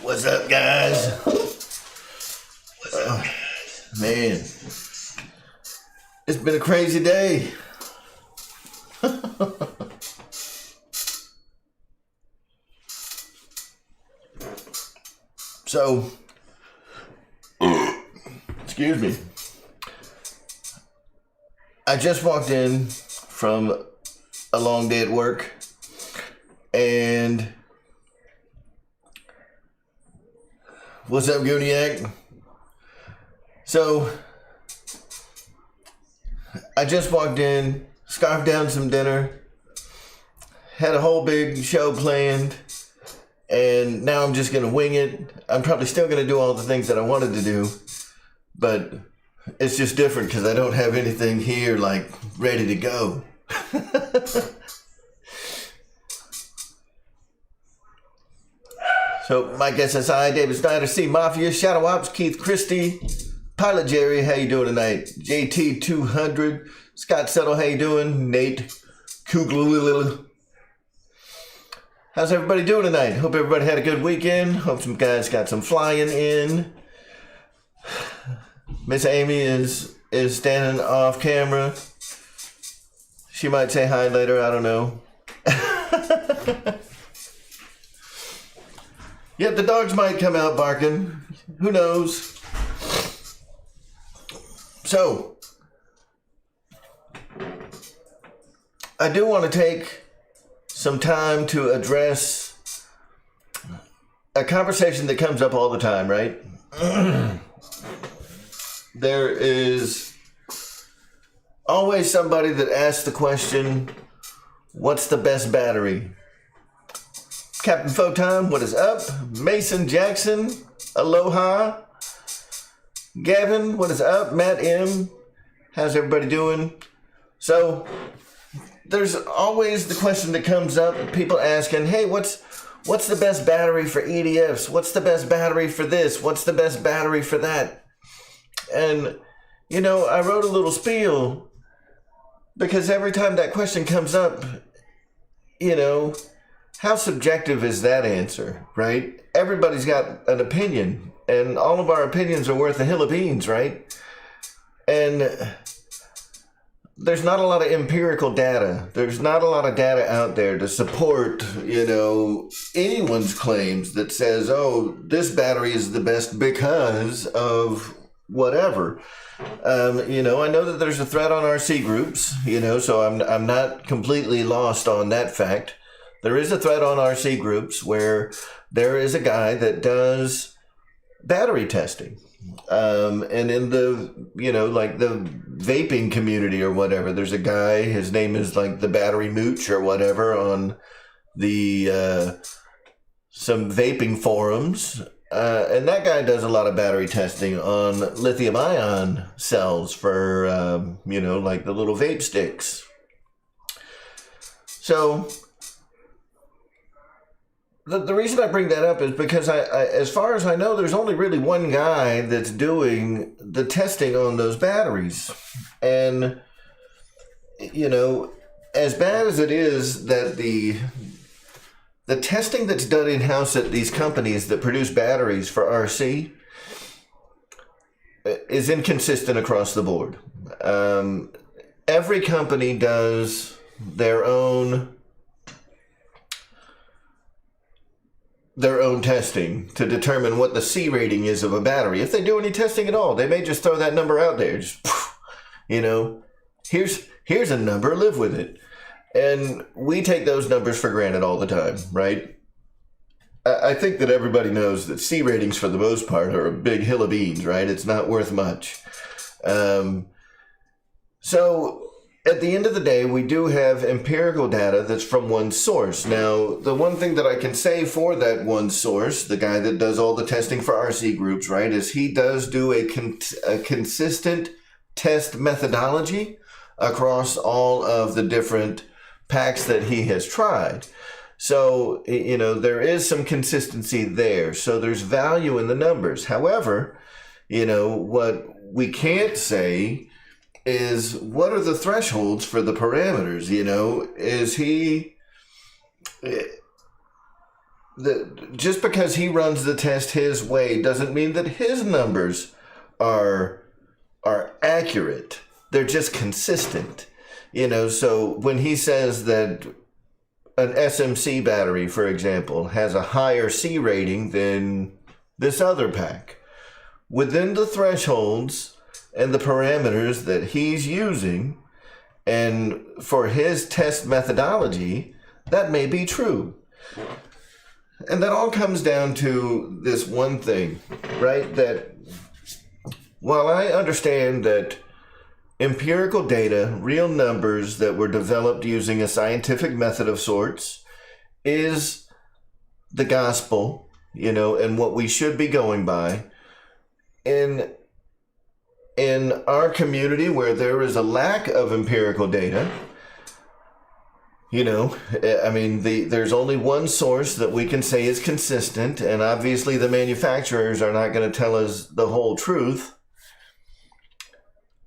What's up, guys? Man, it's been a crazy day. So, excuse me. I just walked in from a long day at work, and what's up, Gooniac? So, I just walked in, scarfed down some dinner, had a whole big show planned, and now I'm just going to wing it. I'm probably still going to do all the things that I wanted to do, but it's just different because I don't have anything here, like, ready to go. So, Mike SSI, David Snyder, C Mafia, Shadow Ops, Keith Christie, Pilot Jerry, how you doing tonight? JT 200, Scott Settle, how you doing? Nate Kugler. How's everybody doing tonight? Hope everybody had a good weekend. Hope some guys got some flying in. Miss Amy is standing off camera. She might say hi later, I don't know. Yep, the dogs might come out barking. Who knows? So, I do want to take some time to address a conversation that comes up all the time, right? There is always somebody that asks the question, what's the best battery? Captain Photon, what is up? Mason Jackson, aloha. Gavin, what is up? Matt M, how's everybody doing? So, there's always the question that comes up, people asking, hey, what's the best battery for EDFs? What's the best battery for this? What's the best battery for that? And, you know, I wrote a little spiel because every time that question comes up, you know, how subjective is that answer, right? Everybody's got an opinion, and all of our opinions are worth a hill of beans, right? And there's not a lot of empirical data. There's not a lot of data out there to support, you know, anyone's claims that says, oh, this battery is the best because of whatever. You know, I know that there's a thread on RC groups, you know, so I'm not completely lost on that fact. There is a thread on RC groups where there is a guy that does battery testing. And in the, you know, like the vaping community or whatever, there's a guy, his name is like the Battery Mooch or whatever on the, some vaping forums. And that guy does a lot of battery testing on lithium ion cells for, you know, like the little vape sticks. So the reason I bring that up is because I, as far as I know, there's only really one guy that's doing the testing on those batteries. And, you know, as bad as it is that the testing that's done in-house at these companies that produce batteries for RC is inconsistent across the board. Every company does their own testing to determine what the C rating is of a battery. If they do any testing at all, they may just throw that number out there. Just, you know, here's a number, live with it. And we take those numbers for granted all the time, right? I think that everybody knows that C ratings for the most part are a big hill of beans, right? It's not worth much. So at the end of the day, we do have empirical data that's from one source. Now, the one thing that I can say for that one source, the guy that does all the testing for RC groups, right, is he does do a consistent test methodology across all of the different packs that he has tried. So, you know, there is some consistency there. So there's value in the numbers. However, you know, what we can't say is what are the thresholds for the parameters? You know, is he just because he runs the test his way doesn't mean that his numbers are accurate. They're just consistent. So when he says that an SMC battery, for example, has a higher C rating than this other pack, within the thresholds and the parameters that he's using, and for his test methodology, that may be true. And that all comes down to this one thing, right? That while I understand that empirical data, real numbers that were developed using a scientific method of sorts, is the gospel, and what we should be going by. In our community where there is a lack of empirical data, there's only one source that we can say is consistent, and obviously the manufacturers are not going to tell us the whole truth.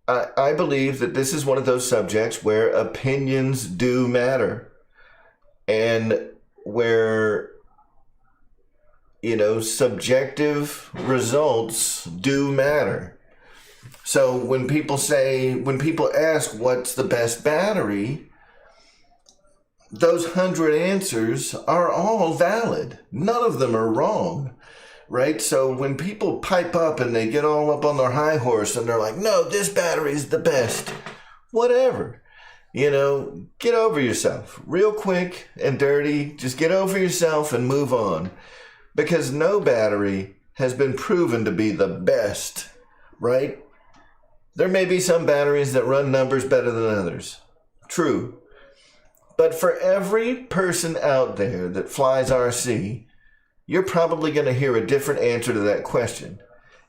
I believe that this is one of those subjects where opinions do matter, and where, subjective results do matter. So when people ask what's the best battery, those 100 answers are all valid. None of them are wrong, right? So when people pipe up and they get all up on their high horse and they're like, no, this battery's the best, whatever, get over yourself real quick and dirty. Just get over yourself and move on, because no battery has been proven to be the best, right? There may be some batteries that run numbers better than others. True. But for every person out there that flies RC, you're probably going to hear a different answer to that question.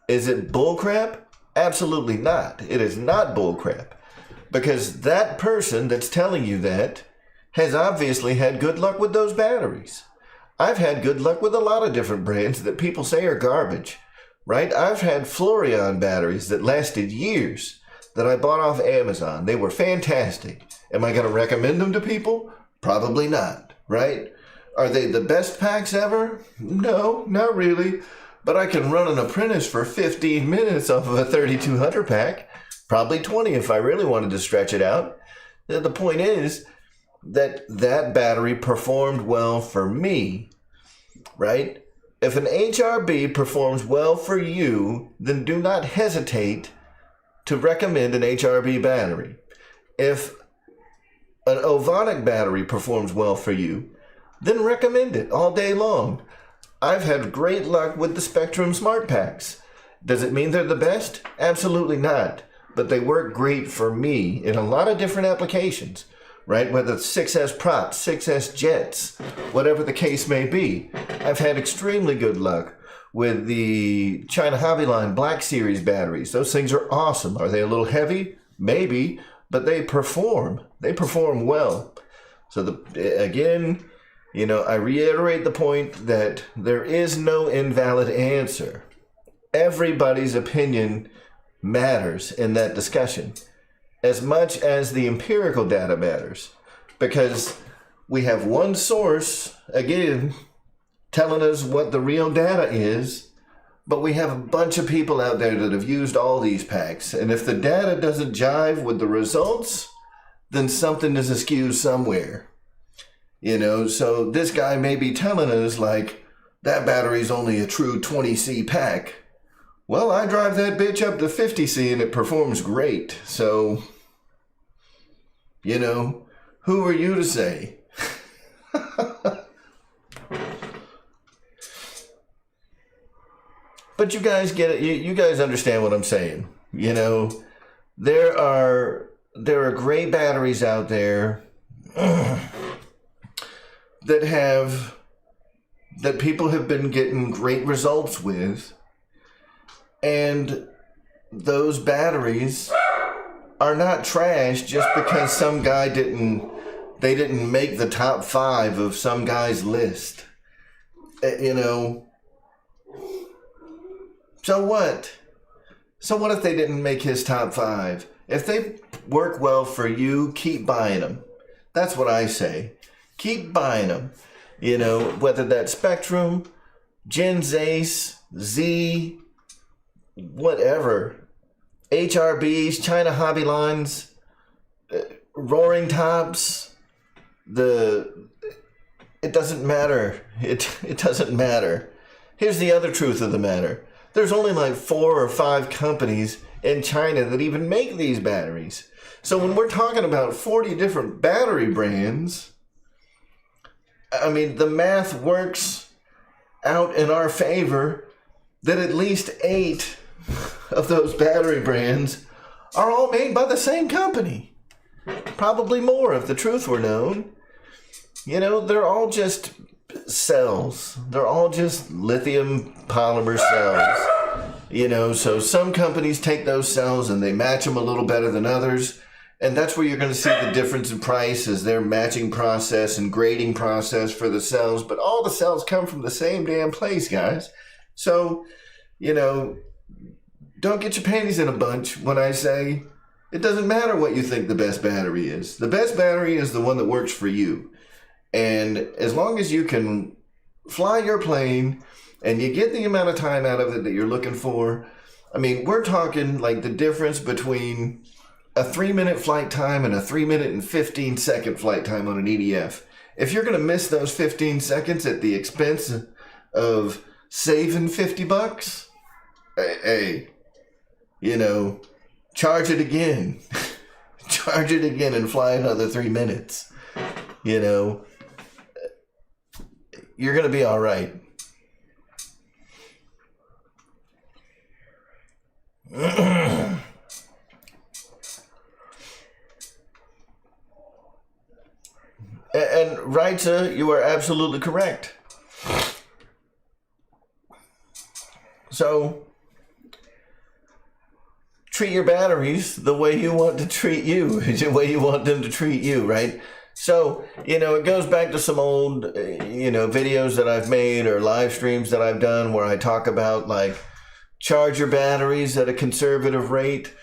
Is it bullcrap? Absolutely not. It is not bullcrap. Because that person that's telling you that has obviously had good luck with those batteries. I've had good luck with a lot of different brands that people say are garbage, right? I've had Fluorion batteries that lasted years that I bought off Amazon. They were fantastic. Am I going to recommend them to people? Probably not, right? Are they the best packs ever? No, not really. But I can run an apprentice for 15 minutes off of a 3200 pack. Probably 20 if I really wanted to stretch it out. The point is that battery performed well for me, right? If an HRB performs well for you, then do not hesitate to recommend an HRB battery. If an Ovonic battery performs well for you, then recommend it all day long. I've had great luck with the Spectrum Smart Packs. Does it mean they're the best? Absolutely not. But they work great for me in a lot of different applications, right? Whether it's 6S props, 6S jets, whatever the case may be. I've had extremely good luck with the China Hobbyline Black Series batteries. Those things are awesome. Are they a little heavy? Maybe, but they perform. They perform well. So again, I reiterate the point that there is no invalid answer. Everybody's opinion matters in that discussion as much as the empirical data matters, because we have one source, again, telling us what the real data is, but we have a bunch of people out there that have used all these packs, and if the data doesn't jive with the results, then something is askew somewhere. So this guy may be telling us, like, that battery's only a true 20C pack. Well, I drive that bitch up to 50C and it performs great. So, who are you to say? But you guys get it. You guys understand what I'm saying. There are great batteries out there that people have been getting great results with, and those batteries are not trash just because some guy didn't make the top 5 of some guy's list. So what? So what if they didn't make his top 5? If they work well for you, keep buying them. That's what I say. Keep buying them. You know, whether that's Spectrum, Gens Ace, Z, whatever, HRBs, China Hobby Lines, Roaring Tops, it doesn't matter. It doesn't matter. Here's the other truth of the matter. There's only like 4 or 5 companies in China that even make these batteries. So when we're talking about 40 different battery brands, I mean, the math works out in our favor that at least 8 of those battery brands are all made by the same company. Probably more if the truth were known. You know, they're all just cells. They're all just lithium polymer cells. You know, so some companies take those cells and they match them a little better than others. And that's where you're going to see the difference in price as their matching process and grading process for the cells. But all the cells come from the same damn place, guys. So, you know, don't get your panties in a bunch when I say it doesn't matter what you think the best battery is. The best battery is the one that works for you. And as long as you can fly your plane and you get the amount of time out of it that you're looking for, I mean, we're talking like the difference between a 3-minute flight time and a 3-minute and 15-second flight time on an EDF. If you're going to miss those 15 seconds at the expense of saving $50, hey, you know, charge it again. Charge it again and fly another 3 minutes. You know, you're going to be all right. And Raitza, you are absolutely correct. So, treat your batteries the way you want to treat you, the way you want them to treat you, right? So, you know, it goes back to some old, you know, videos that I've made or live streams that I've done where I talk about, like, charge your batteries at a conservative rate.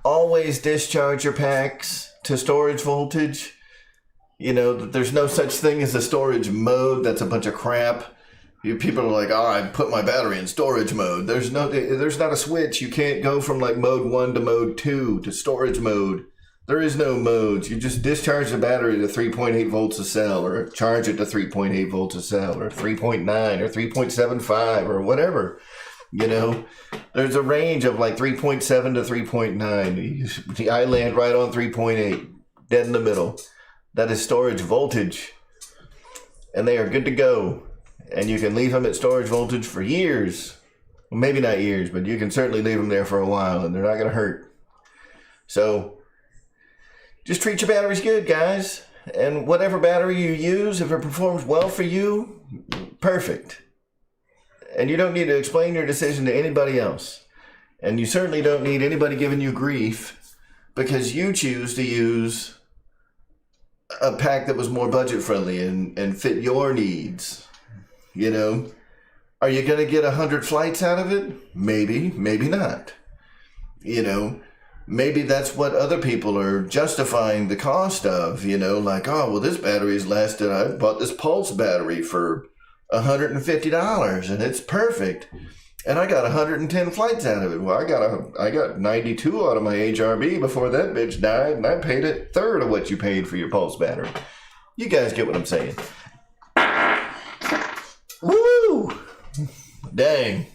Always discharge your packs to storage voltage. You know, there's no such thing as a storage mode. That's a bunch of crap. People are like, oh, I put my battery in storage mode. There's not a switch. You can't go from like mode 1 to mode 2 to storage mode. There is no modes. You just discharge the battery to 3.8 volts a cell, or charge it to 3.8 volts a cell, or 3.9 or 3.75 or whatever. You know, there's a range of like 3.7 to 3.9. I land right on 3.8, dead in the middle. That is storage voltage. And they are good to go. And you can leave them at storage voltage for years. Well, maybe not years, but you can certainly leave them there for a while and they're not going to hurt. So, just treat your batteries good, guys. And whatever battery you use, if it performs well for you, perfect. And you don't need to explain your decision to anybody else. And you certainly don't need anybody giving you grief because you choose to use a pack that was more budget friendly and fit your needs. You know, are you going to get 100 flights out of it? Maybe, maybe not. You know, maybe that's what other people are justifying the cost of, you know, like, oh, well, this battery's lasted, I bought this Pulse battery for $150 and it's perfect. And I got 110 flights out of it. Well, I got 92 out of my HRB before that bitch died, and I paid a third of what you paid for your Pulse battery. You guys get what I'm saying. Woo! Dang.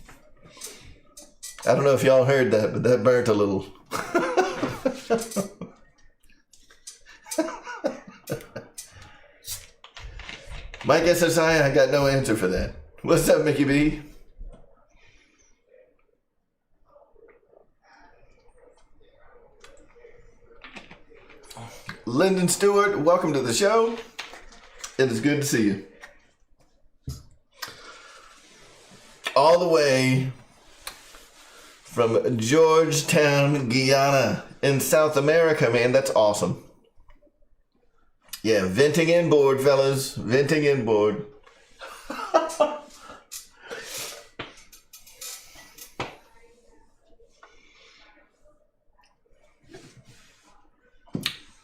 I don't know if y'all heard that, but that burnt a little. Mike SSI, I got no answer for that. What's up, Mickey B? Lyndon Stewart, welcome to the show. It is good to see you. All the way from Georgetown, Guyana in South America, man. That's awesome. Yeah, venting inboard, fellas. Venting inboard.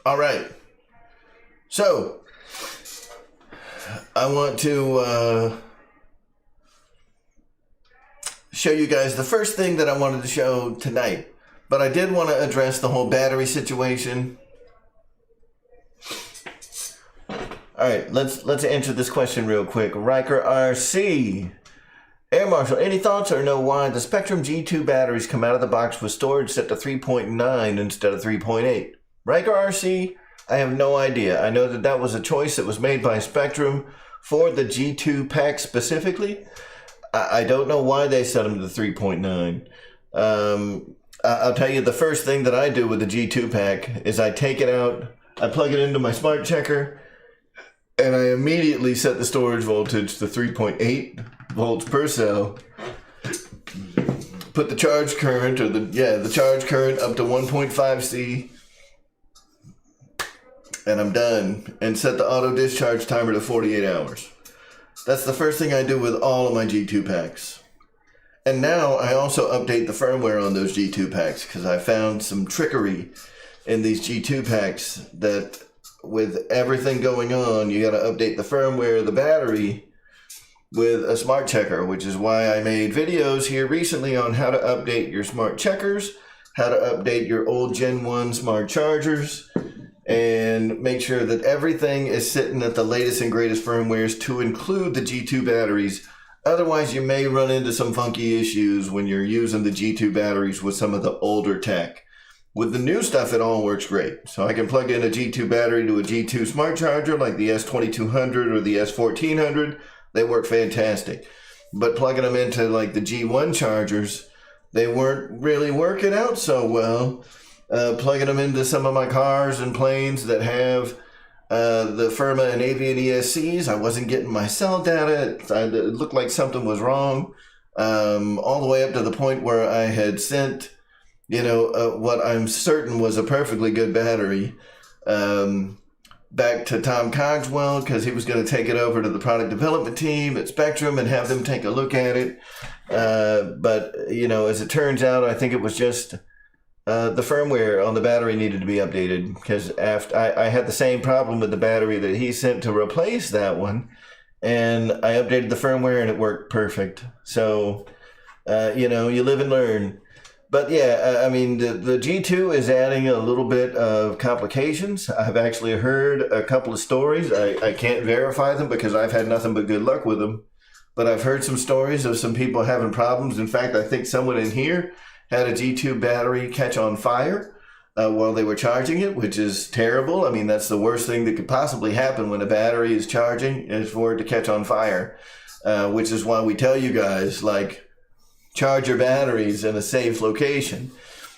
All right. So, I want to show you guys the first thing that I wanted to show tonight. But I did want to address the whole battery situation. All right, let's answer this question real quick. Riker RC. Air Marshal, any thoughts or know why the Spectrum G2 batteries come out of the box with storage set to 3.9 instead of 3.8? Riker RC, I have no idea. I know that was a choice that was made by Spectrum for the G2 pack specifically. I don't know why they set them to 3.9. I'll tell you the first thing that I do with the G2 pack is I take it out, I plug it into my smart checker, and I immediately set the storage voltage to 3.8 volts per cell. Put the charge current the charge current up to 1.5 C, and I'm done. And set the auto discharge timer to 48 hours. That's the first thing I do with all of my G2 packs. And now I also update the firmware on those G2 packs because I found some trickery in these G2 packs that with everything going on, you got to update the firmware of the battery with a smart checker, which is why I made videos here recently on how to update your smart checkers, how to update your old Gen 1 smart chargers, and make sure that everything is sitting at the latest and greatest firmwares to include the G2 batteries. Otherwise, you may run into some funky issues when you're using the G2 batteries with some of the older tech. With the new stuff, it all works great. So I can plug in a G2 battery to a G2 smart charger like the S2200 or the S1400. They work fantastic. But plugging them into like the G1 chargers, they weren't really working out so well. Plugging them into some of my cars and planes that have the Firma and Avian ESCs, I wasn't getting my cell data. It looked like something was wrong. All the way up to the point where I had sent what I'm certain was a perfectly good battery back to Tom Cogswell because he was going to take it over to the product development team at Spectrum and have them take a look at it. But as it turns out, I think it was just the firmware on the battery needed to be updated because after I had the same problem with the battery that he sent to replace that one, and I updated the firmware and it worked perfect. So, you live and learn. But yeah, I mean, the G2 is adding a little bit of complications. I've actually heard a couple of stories. I can't verify them because I've had nothing but good luck with them. But I've heard some stories of some people having problems. In fact, I think someone in here had a G2 battery catch on fire while they were charging it, which is terrible. I mean, that's the worst thing that could possibly happen when a battery is charging, is for it to catch on fire, which is why we tell you guys, charge your batteries in a safe location,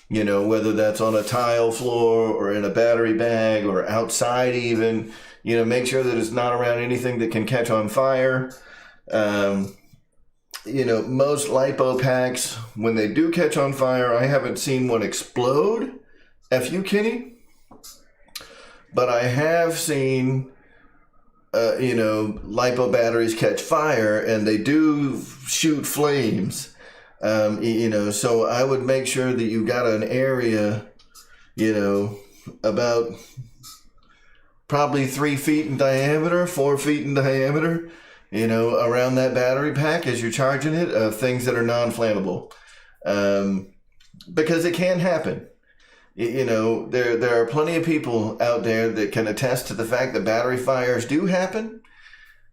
whether that's on a tile floor or in a battery bag or outside even, make sure that it's not around anything that can catch on fire. Most LiPo packs, when they do catch on fire, I haven't seen one explode, F you Kenny, but I have seen LiPo batteries catch fire and they do shoot flames. So I would make sure that you got an area, about probably 3 feet in diameter, 4 feet in diameter, around that battery pack as you're charging it, of things that are non-flammable. Because it can happen. There are plenty of people out there that can attest to the fact that battery fires do happen.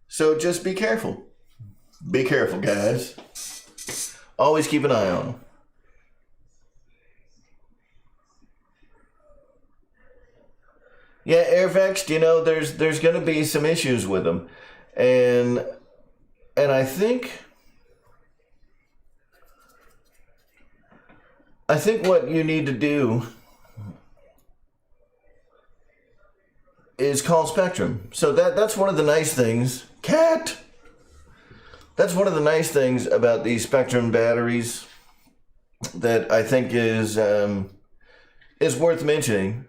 So just be careful. Be careful, guys. Always keep an eye on them. Yeah, AirVexed, there's going to be some issues with them. And I think what you need to do is call Spectrum. So that's one of the nice things. Cat! That's one of the nice things about these Spectrum batteries that I think is worth mentioning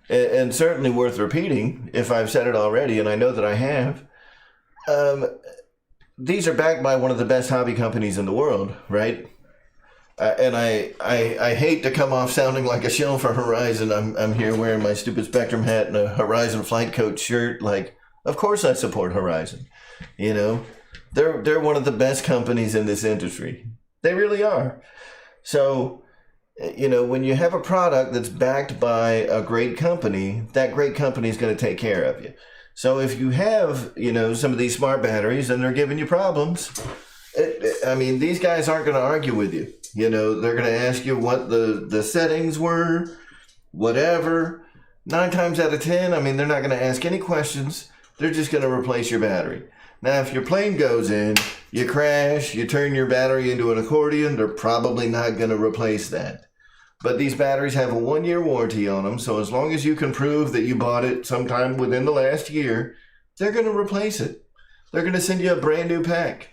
and certainly worth repeating if I've said it already, and I know that I have. These are backed by one of the best hobby companies in the world, right? And I hate to come off sounding like a shill for Horizon. I'm here wearing my stupid Spectrum hat and a Horizon flight coach shirt. Of course I support Horizon. You know, they're one of the best companies in this industry. They really are. So, you know, when you have a product that's backed by a great company, that great company is going to take care of you. So if you have, you know, some of these smart batteries and they're giving you problems, I mean, these guys aren't going to argue with you. You know, they're going to ask you what the settings were, whatever. 9 times out of 10, I mean, they're not going to ask any questions. They're just going to replace your battery. Now, if your plane goes in, you crash, you turn your battery into an accordion, they're probably not going to replace that. But these batteries have a 1-year warranty on them, so as long as you can prove that you bought it sometime within the last year, they're going to replace it. They're going to send you a brand new pack.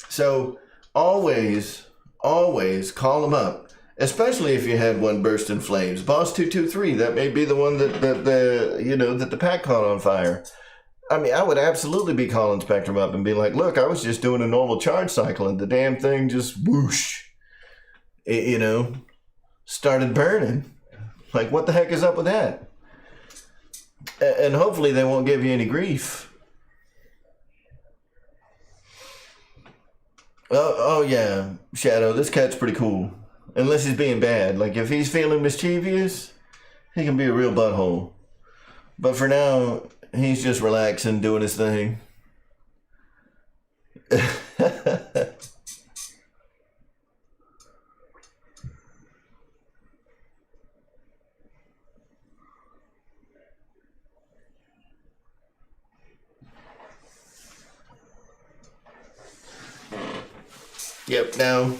So always call them up, especially if you had one burst in flames. Boss 223, that may be the one that the pack caught on fire. I mean, I would absolutely be calling Spectrum up and be like, look, I was just doing a normal charge cycle and the damn thing just whoosh, started burning. Like, what the heck is up with that? And hopefully they won't give you any grief. Oh yeah, Shadow, this cat's pretty cool. Unless he's being bad. Like, if he's feeling mischievous, he can be a real butthole. But for now, he's just relaxing, doing his thing. Yep, now,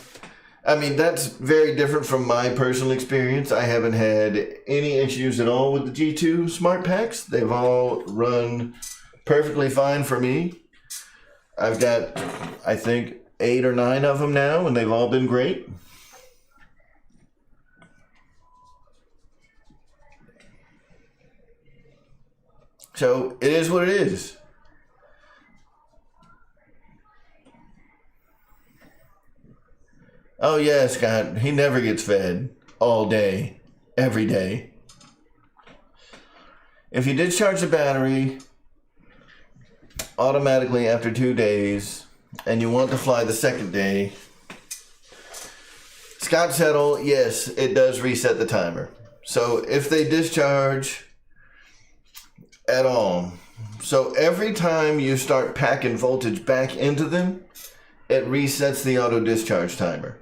I mean, that's very different from my personal experience. I haven't had any issues at all with the G2 Smart Packs. They've all run perfectly fine for me. I've got, I think, 8 or 9 of them now, and they've all been great. So, it is what it is. Oh yeah, Scott, he never gets fed all day, every day. If you discharge the battery automatically after 2 days and you want to fly the second day, Scott Settle, yes, it does reset the timer. So if they discharge at all, so every time you start packing voltage back into them, it resets the auto discharge timer.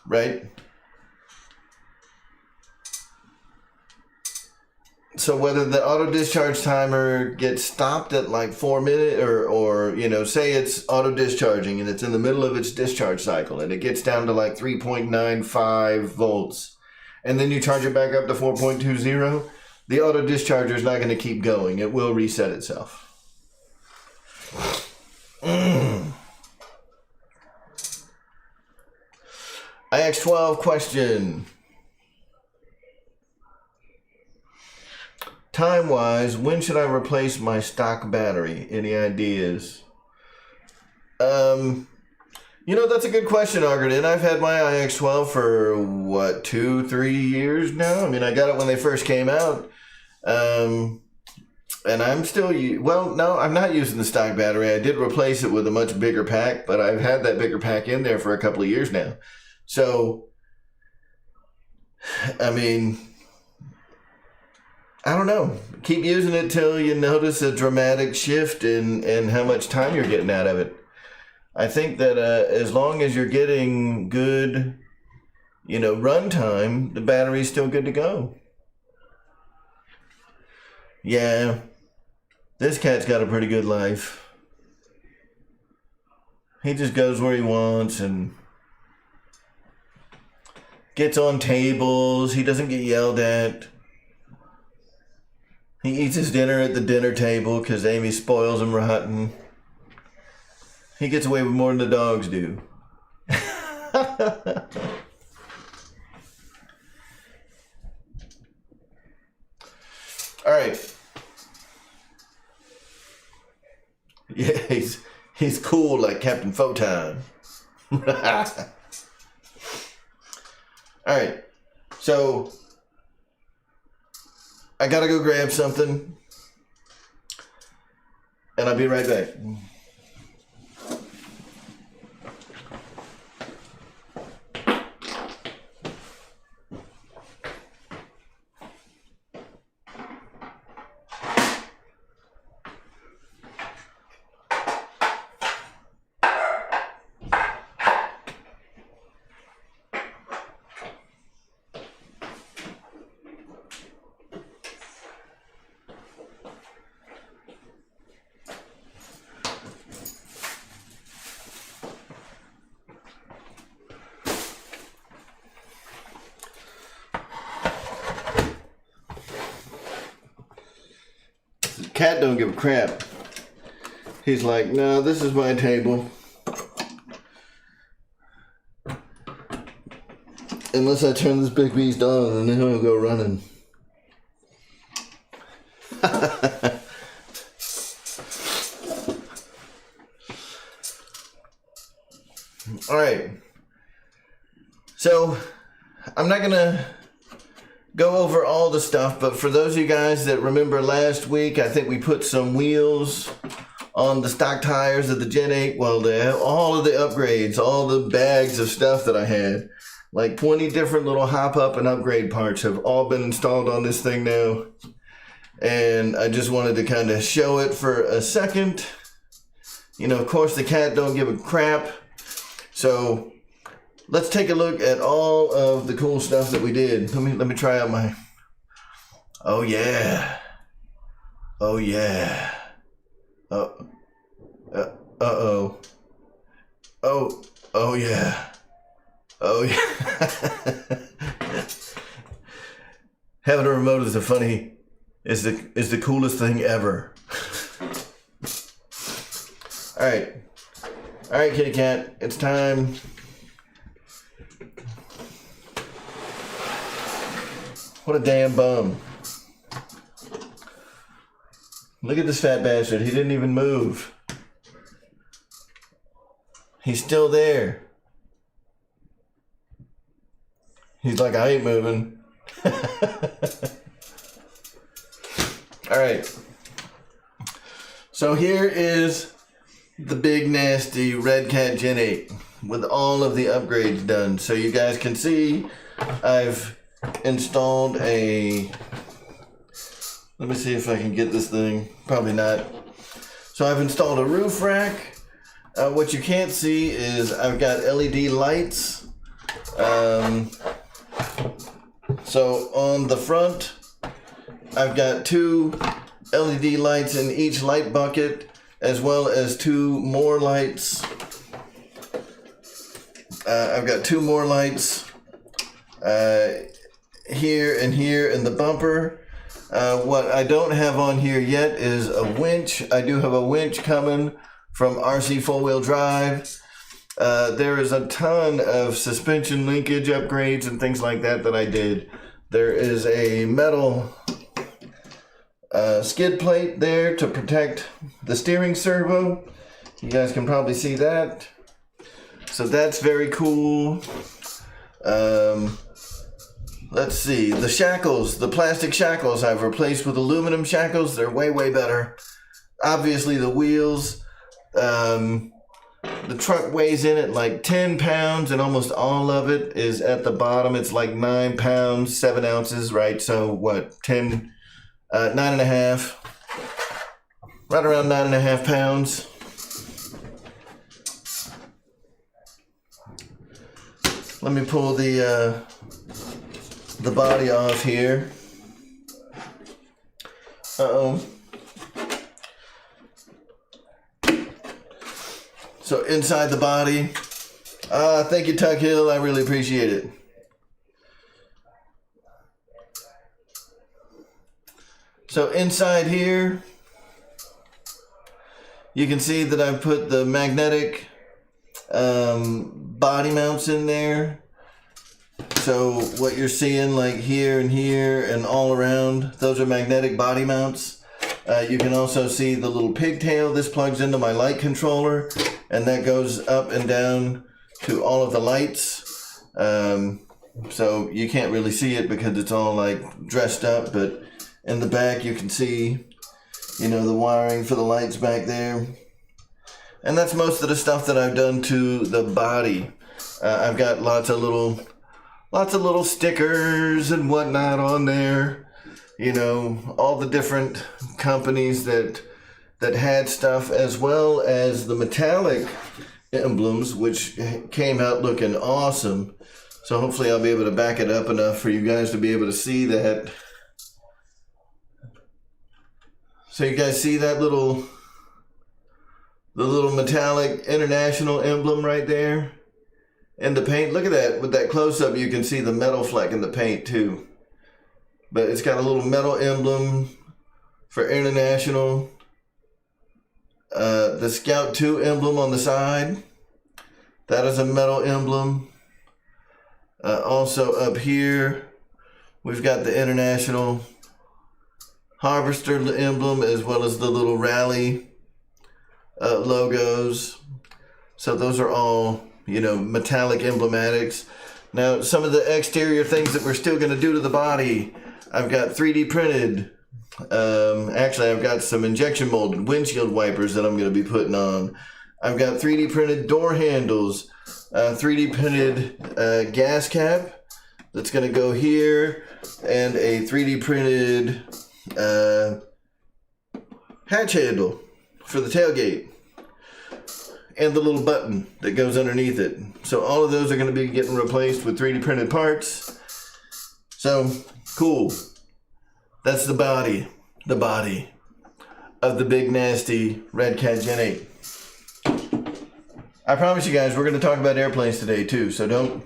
Right? So whether the auto discharge timer gets stopped at like 4 minutes or say it's auto discharging and it's in the middle of its discharge cycle and it gets down to like 3.95 volts and then you charge it back up to 4.20, the auto discharger is not going to keep going. It will reset itself. IX12 question. Time-wise, when should I replace my stock battery? Any ideas? That's a good question, Argardin. I've had my IX12 for, 2-3 years now? I mean, I got it when they first came out. And I'm still, no, I'm not using the stock battery. I did replace it with a much bigger pack, but I've had that bigger pack in there for a couple of years now. So, I mean, I don't know. Keep using it till you notice a dramatic shift in how much time you're getting out of it. I think that as long as you're getting good, run time, the battery's still good to go. Yeah, this cat's got a pretty good life. He just goes where he wants and gets on tables. He doesn't get yelled at. He eats his dinner at the dinner table because Amy spoils him rotten. He gets away with more than the dogs do. All right. Yeah, he's cool like Captain Photon. All right, so I gotta go grab something. and I'll be right back. Cat don't give a crap. He's like, no, this is my table. Unless I turn this big beast on, and then he'll go running. All right. So, I'm not gonna go over all the stuff, but for those of you guys that remember last week, I think we put some wheels on the stock tires of the Gen 8. Well, all of the upgrades, all the bags of stuff that I had, like 20 different little hop up and upgrade parts have all been installed on this thing now. And I just wanted to kind of show it for a second. You know, of course the cat don't give a crap. So let's take a look at all of the cool stuff that we did. Let me try out my. Oh yeah. Oh yeah. Oh yeah. Oh yeah. Having a remote is the coolest thing ever. All right, kitty cat, it's time. What a damn bum. Look at this fat bastard. He didn't even move. He's still there. He's like, I ain't moving. All right. So here is the big nasty Red Cat Gen 8 with all of the upgrades done. So you guys can see I've installed a, let me see if I can get this thing, probably not. So I've installed a roof rack. What you can't see is I've got LED lights. So on the front, I've got 2 LED lights in each light bucket, as well as 2 more lights. I've got 2 more lights here and here in the bumper. What I don't have on here yet is a winch. I do have a winch coming from RC 4-wheel drive. There is a ton of suspension linkage upgrades and things like that I did. There is a metal skid plate there to protect the steering servo. You guys can probably see that. So that's very cool. Let's see, the shackles, the plastic shackles I've replaced with aluminum shackles. They're way, way better. Obviously the wheels, the truck weighs in at like 10 pounds and almost all of it is at the bottom. It's like 9 pounds, 7 ounces, right? So what, 9 and a half, right around 9.5 pounds. Let me pull the body off here. Uh-oh. So inside the body, thank you, Tuck Hill. I really appreciate it. So inside here, you can see that I put the magnetic body mounts in there. So what you're seeing like here and all around, those are magnetic body mounts. You can also see the little pigtail. This plugs into my light controller, and that goes up and down to all of the lights. So you can't really see it because it's all like dressed up, but in the back you can see You know, the wiring for the lights back there. And that's most of the stuff that I've done to the body. I've got lots of little stickers and whatnot on there. You know, all the different companies that had stuff, as well as the metallic emblems, which came out looking awesome. So hopefully I'll be able to back it up enough for you guys to be able to see that. So you guys see that the little metallic international emblem right there? And the paint, look at that. With that close-up, you can see the metal fleck in the paint too. But it's got a little metal emblem for international. The Scout 2 emblem on the side. That is a metal emblem. Also up here, we've got the international harvester emblem, as well as the little rally logos. So those are all, you know, metallic emblematics. Now, some of the exterior things that we're still going to do to the body, I've got 3D printed. Actually, I've got some injection molded windshield wipers that I'm going to be putting on. I've got 3D printed door handles, 3D printed gas cap that's going to go here, and a 3D printed hatch handle for the tailgate, and the little button that goes underneath it. So all of those are going to be getting replaced with 3D printed parts. So cool. That's the body of the big nasty Red Cat Gen 8. I promise you guys, we're going to talk about airplanes today too, so don't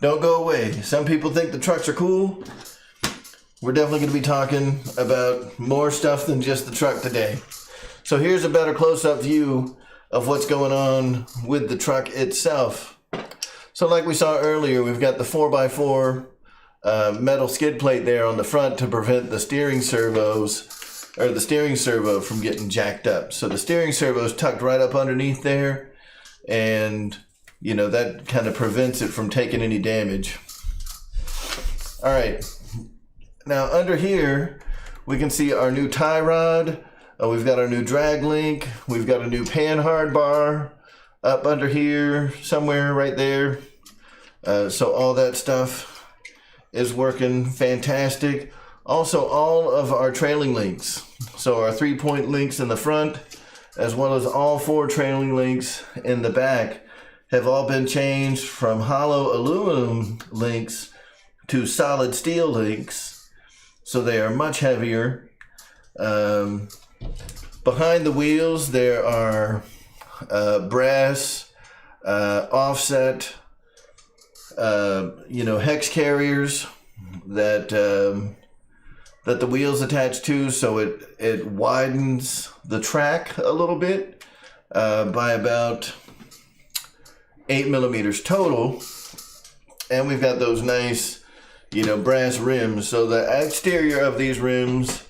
go away. Some people think the trucks are cool. We're definitely going to be talking about more stuff than just the truck today. So here's a better close-up view of what's going on with the truck itself. So like we saw earlier, we've got the 4x4 metal skid plate there on the front to prevent the steering servos, or the steering servo, from getting jacked up. So the steering servo is tucked right up underneath there, and you know, that kind of prevents it from taking any damage. All right, now under here we can see our new tie rod. We've got our new drag link. We've got a new panhard bar up under here somewhere right there. So all that stuff is working fantastic. Also, all of our trailing links. So our 3-point links in the front, as well as all 4 trailing links in the back, have all been changed from hollow aluminum links to solid steel links. So they are much heavier. Behind the wheels, there are brass, offset, hex carriers that the wheels attach to, so it widens the track a little bit by about 8 millimeters total. And we've got those nice, brass rims. So the exterior of these rims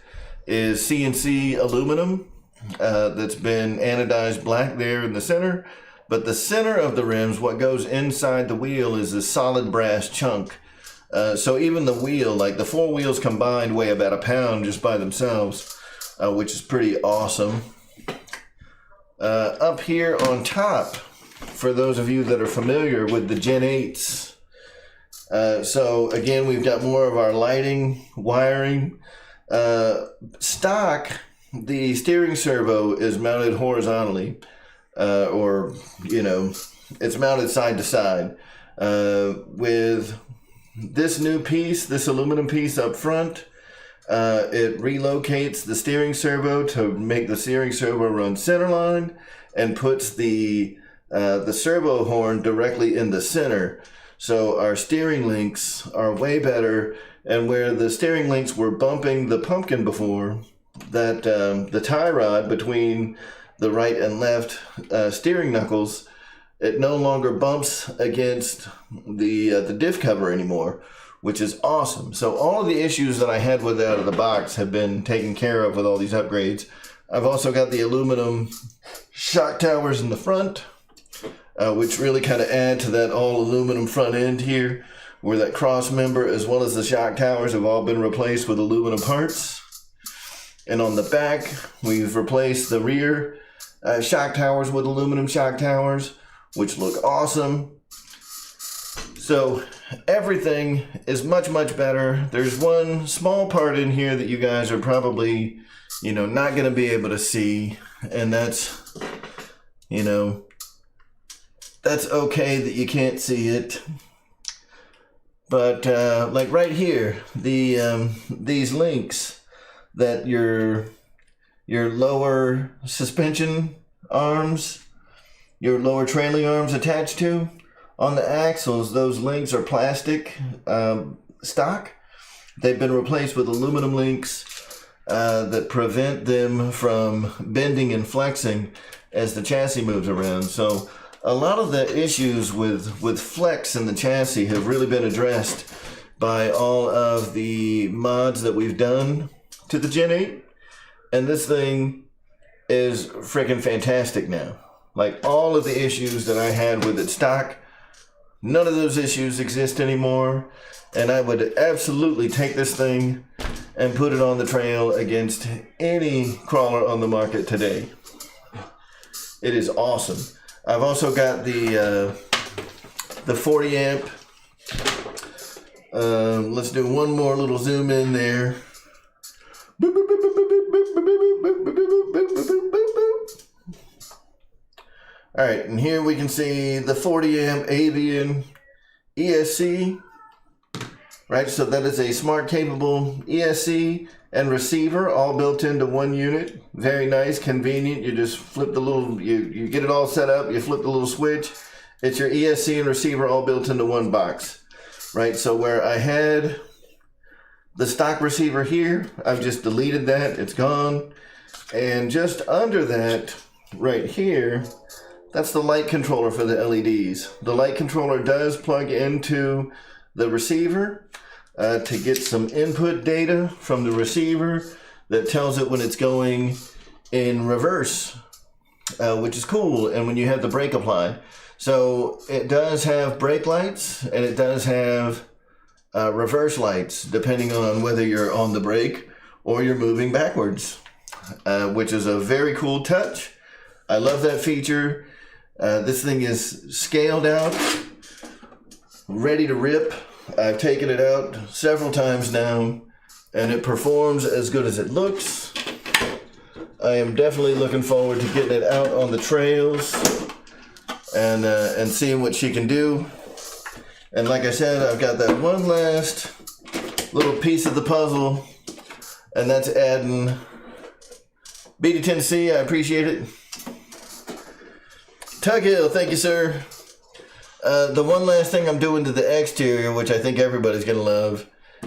is CNC aluminum that's been anodized black there in the center. But the center of the rims, what goes inside the wheel, is a solid brass chunk. So even the wheel, like the 4 wheels combined, weigh about 1 pound just by themselves, which is pretty awesome. Up here on top, for those of you that are familiar with the Gen 8s, so again, we've got more of our lighting, wiring. Stock, the steering servo is mounted horizontally, it's mounted side to side. With this new piece, this aluminum piece up front, it relocates the steering servo to make the steering servo run centerline, and puts the servo horn directly in the center. So our steering links are way better, and where the steering links were bumping the pumpkin before, that the tie rod between the right and left steering knuckles, it no longer bumps against the diff cover anymore, which is awesome. So all of the issues that I had with it out of the box have been taken care of with all these upgrades. I've also got the aluminum shock towers in the front, which really kind of add to that all aluminum front end here, where that cross member as well as the shock towers have all been replaced with aluminum parts. And on the back, we've replaced the rear shock towers with aluminum shock towers, which look awesome. So everything is much, much better. There's one small part in here that you guys are probably, not going to be able to see. And that's, that's okay that you can't see it. But like right here, these links that your lower suspension arms, your lower trailing arms attached to, on the axles, those links are plastic stock. They've been replaced with aluminum links that prevent them from bending and flexing as the chassis moves around. So a lot of the issues with flex in the chassis have really been addressed by all of the mods that we've done to the Gen 8. And this thing is freaking fantastic now. Like, all of the issues that I had with it stock, none of those issues exist anymore. And I would absolutely take this thing and put it on the trail against any crawler on the market today. It is awesome. I've also got the 40 amp. Let's do one more little zoom in there. All right, and here we can see the 40 amp Avian ESC, right? So that is a smart capable ESC and receiver all built into one unit. Very nice, convenient. You just flip the little, you get it all set up, you flip the little switch. It's your ESC and receiver all built into one box, right? So where I had the stock receiver here, I've just deleted that, it's gone. And just under that, right here, that's the light controller for the LEDs. The light controller does plug into the receiver to get some input data from the receiver that tells it when it's going in reverse, which is cool, and when you have the brake apply. So it does have brake lights, and it does have reverse lights, depending on whether you're on the brake or you're moving backwards, which is a very cool touch. I love that feature. This thing is scaled out, ready to rip. I've taken it out several times now, and it performs as good as it looks. I am definitely looking forward to getting it out on the trails and seeing what she can do. And like I said, I've got that one last little piece of the puzzle, and that's adding BD Tennessee. I appreciate it. Tug Hill, thank you, sir. The one last thing I'm doing to the exterior, which I think everybody's gonna love,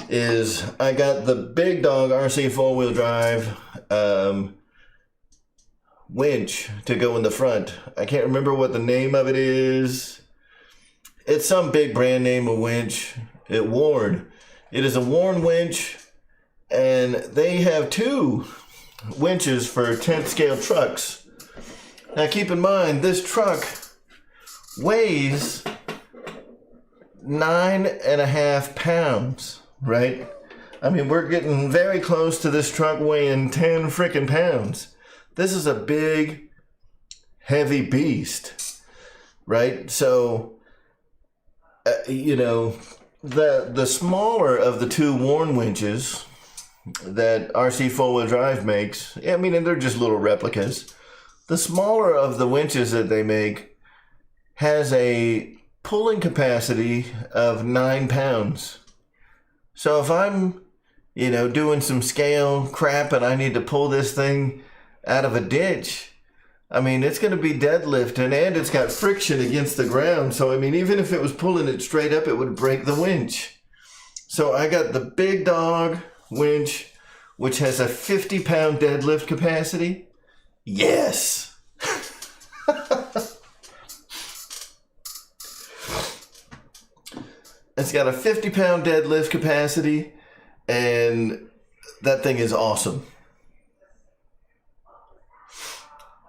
is I got the big dog RC 4-wheel drive winch to go in the front. I can't remember what the name of it is. It's some big brand name of winch. Warn. It is a Warn winch, and they have 2 winches for 10th scale trucks. Now keep in mind, this truck weighs 9.5 pounds, right? I mean, we're getting very close to this truck weighing 10 freaking pounds. This is a big, heavy beast, right? So, the smaller of the 2 Warn winches that RC 4-wheel drive makes, I mean, and they're just little replicas. The smaller of the winches that they make has a pulling capacity of 9 pounds. So if I'm, doing some scale crap and I need to pull this thing out of a ditch, I mean, it's going to be deadlifting, and it's got friction against the ground. So, I mean, even if it was pulling it straight up, it would break the winch. So I got the big dog winch, which has a 50-pound deadlift capacity. Yes! It's got a 50-pound deadlift capacity, and that thing is awesome.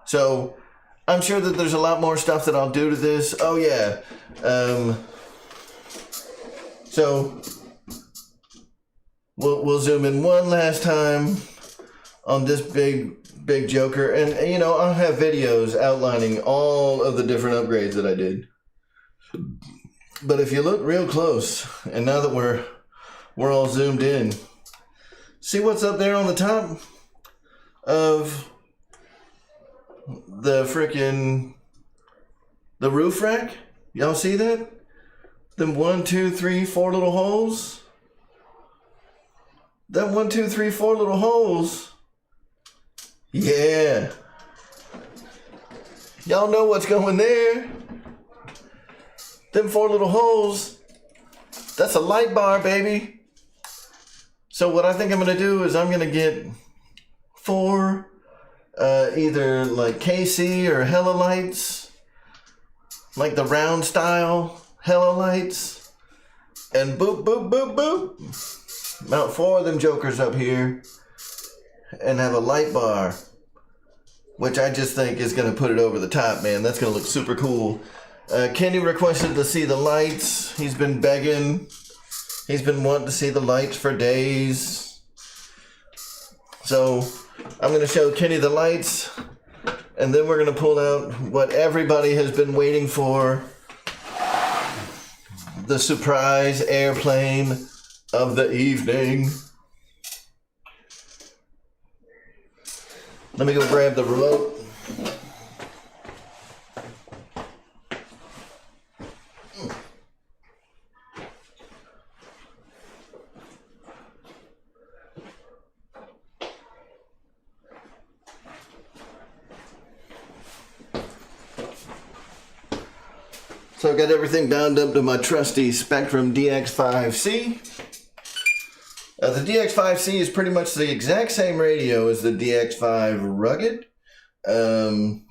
So, I'm sure that there's a lot more stuff that I'll do to this. Oh, yeah. So, we'll zoom in one last time on this big Joker. And, you know, I'll have videos outlining all of the different upgrades that I did. But if you look real close, and now that we're all zoomed in, see what's up there on the top of the roof rack? Y'all see that? Them 1, 2, 3, 4 little holes? That 1, 2, 3, 4 little holes. Yeah. Y'all know what's going there. Them 4 little holes. That's a light bar, baby. So what I think I'm gonna do is I'm gonna get 4 either like KC or Hella lights, like the round style Hella lights, and boop, boop, boop, boop. Mount 4 of them jokers up here and have a light bar, which I just think is going to put it over the top, man. That's going to look super cool. Kenny requested to see the lights. He's been begging. He's been wanting to see the lights for days. So I'm going to show Kenny the lights, and then we're going to pull out what everybody has been waiting for. The surprise airplane of the evening. Let me go grab the remote. So I've got everything bound up to my trusty Spectrum DX5C. The DX5C is pretty much the exact same radio as the DX5 Rugged,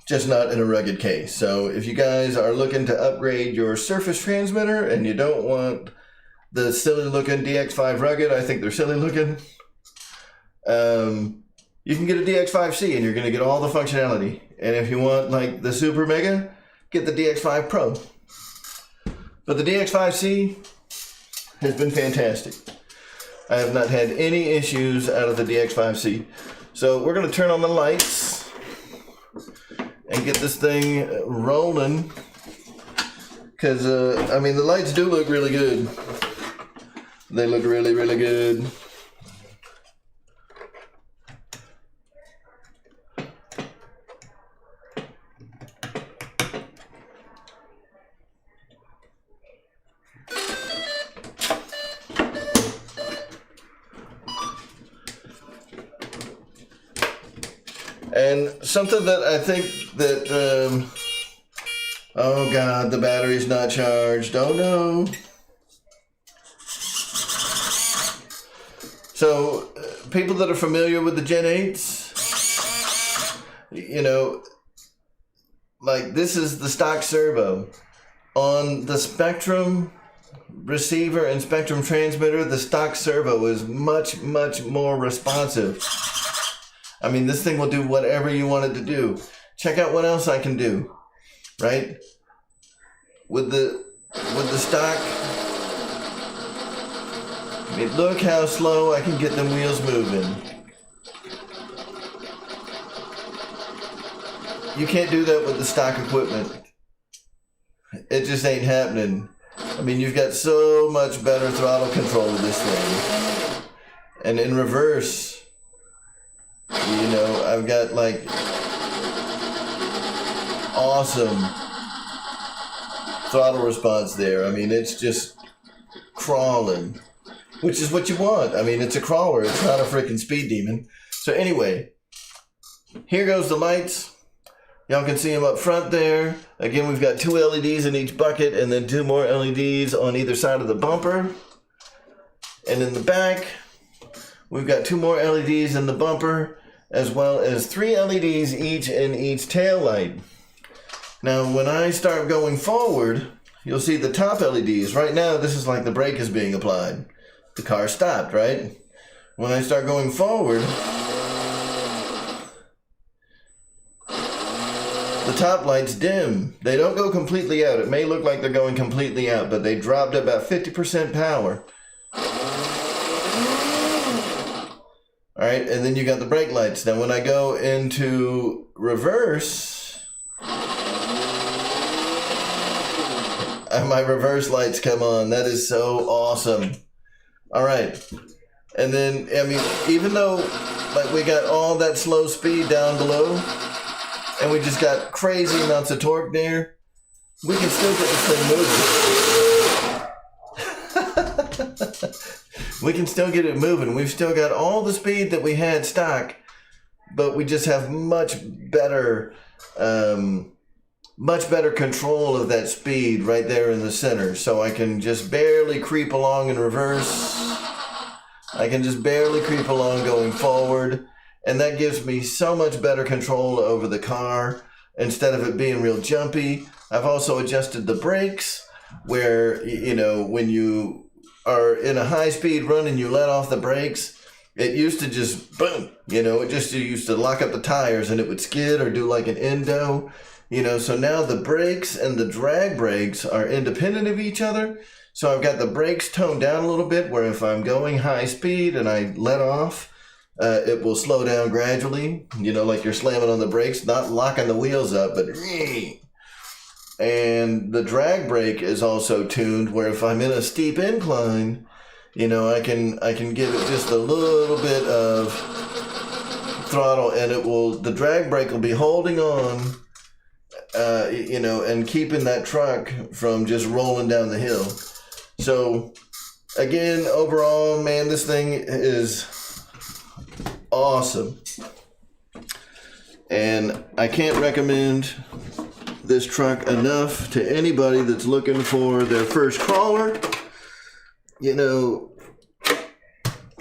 just not in a rugged case. So if you guys are looking to upgrade your Surface transmitter and you don't want the silly looking DX5 Rugged, I think they're silly looking, you can get a DX5C and you're going to get all the functionality. And if you want like the Super Mega, get the DX5 Pro. But the DX5C has been fantastic. I have not had any issues out of the DX5C. So we're going to turn on the lights and get this thing rolling. Because, I mean, the lights do look really good. They look really, really good. And something that I think that, oh God, the battery's not charged. Oh no. So, people that are familiar with the Gen 8s, you know, like this is the stock servo. On the Spectrum receiver and Spectrum transmitter, the stock servo is much, much more responsive. I mean, this thing will do whatever you want it to do. Check out what else I can do, right? With the stock. I mean, look how slow I can get them wheels moving. You can't do that with the stock equipment. It just ain't happening. I mean, you've got so much better throttle control with this thing. And in reverse, you know, I've got like awesome throttle response there. I mean, it's just crawling, which is what you want. I mean, it's a crawler. It's not a freaking speed demon. So anyway, here goes the lights. Y'all can see them up front there. Again, we've got 2 LEDs in each bucket and then 2 more LEDs on either side of the bumper. And in the back, we've got 2 more LEDs in the bumper, as well as 3 LEDs each in each tail light. Now, when I start going forward, you'll see the top LEDs. Right now, this is like the brake is being applied. The car stopped, right? When I start going forward, the top lights dim. They don't go completely out. It may look like they're going completely out, but they dropped about 50% power. All right, and then you got the brake lights. Now when I go into reverse, my reverse lights come on. That is so awesome. All right, and then, I mean, even though like we got all that slow speed down below, and we just got crazy amounts of torque there, we can still get this thing moving. We can still get it moving. We've still got all the speed that we had stock, but we just have much better control of that speed right there in the center. So I can just barely creep along in reverse. I can just barely creep along going forward. And that gives me so much better control over the car instead of it being real jumpy. I've also adjusted the brakes where, you know, when you are in a high speed run and you let off the brakes, it used to just boom, you know, it just used to lock up the tires and it would skid or do like an endo, you know. So now the brakes and the drag brakes are independent of each other. So I've got the brakes toned down a little bit where if I'm going high speed and I let off, it will slow down gradually, you know, like you're slamming on the brakes, not locking the wheels up, but and the drag brake is also tuned where if I'm in a steep incline, you know, I can give it just a little bit of throttle and the drag brake will be holding on, you know, and keeping that truck from just rolling down the hill. So again, overall, man, this thing is awesome. And I can't recommend this truck enough to anybody that's looking for their first crawler. You know,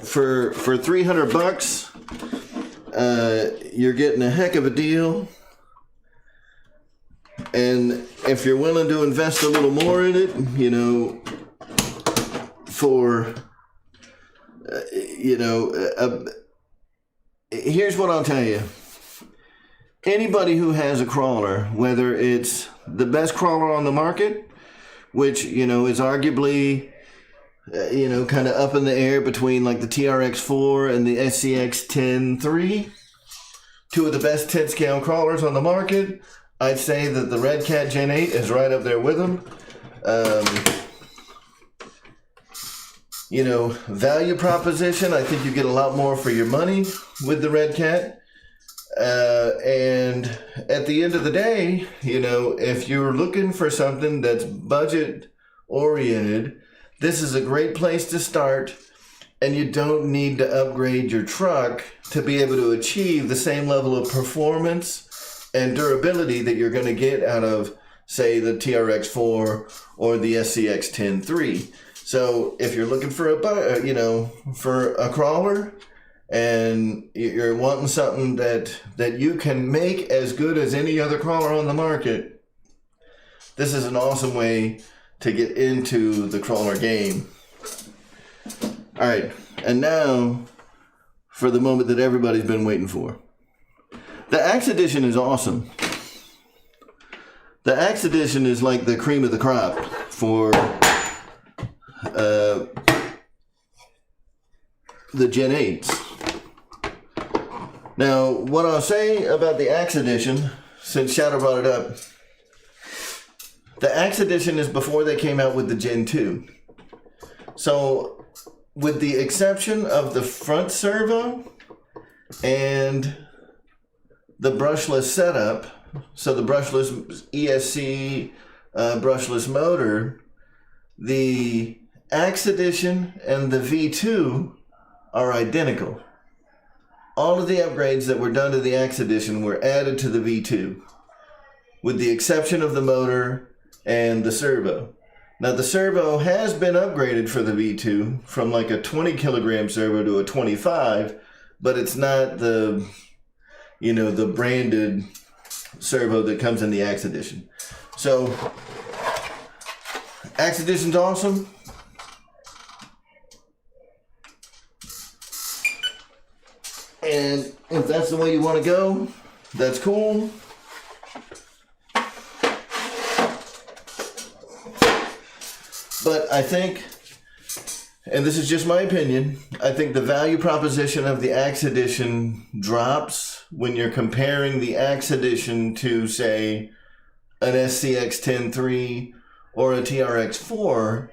for $300, you're getting a heck of a deal. And if you're willing to invest a little more in it, you know, for, you know, here's what I'll tell you. Anybody who has a crawler, whether it's the best crawler on the market, which, you know, is arguably, you know, kind of up in the air between like the TRX4 and the SCX 10.3, two of the best 10 scale crawlers on the market, I'd say that the Red Cat Gen 8 is right up there with them. You know, value proposition, I think you get a lot more for your money with the Red Cat. And at the end of the day, you know, if you're looking for something that's budget oriented, this is a great place to start, and you don't need to upgrade your truck to be able to achieve the same level of performance and durability that you're going to get out of, say, the TRX4 or the SCX 10.3. So if you're looking for for a crawler, and you're wanting something that you can make as good as any other crawler on the market, this is an awesome way to get into the crawler game. All right, and now for the moment that everybody's been waiting for. The Axe Edition is awesome. The Axe Edition is like the cream of the crop for the Gen 8s. Now, what I'll say about the Axe Edition, since Shadow brought it up, the Axe Edition is before they came out with the Gen 2. So, with the exception of the front servo and the brushless setup, so the brushless ESC brushless motor, the Axe Edition and the V2 are identical. All of the upgrades that were done to the Axe Edition were added to the V2, with the exception of the motor and the servo. Now the servo has been upgraded for the V2 from like a 20 kilogram servo to a 25, but it's not the, you know, the branded servo that comes in the Axe Edition. So Axe Edition's awesome. And if that's the way you want to go, that's cool. But I think and this is just my opinion, I think the value proposition of the Axe Edition drops when you're comparing the Axe Edition to, say, an SCX 10.3 or a TRX4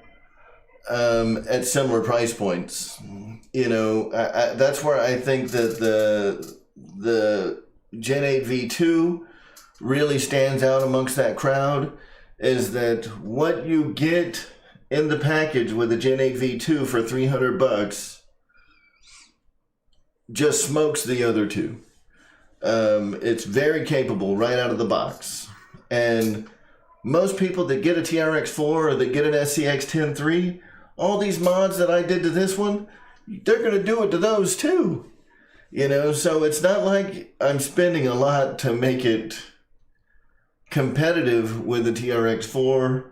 at similar price points. You know, that's where I think that the Gen 8 V2 really stands out amongst that crowd, is that what you get in the package with the Gen 8 V2 for $300 just smokes the other two. It's very capable right out of the box. And most people that get a TRX4 or that get an SCX 10.3, all these mods that I did to this one, they're going to do it to those too. You know, so it's not like I'm spending a lot to make it competitive with the TRX4.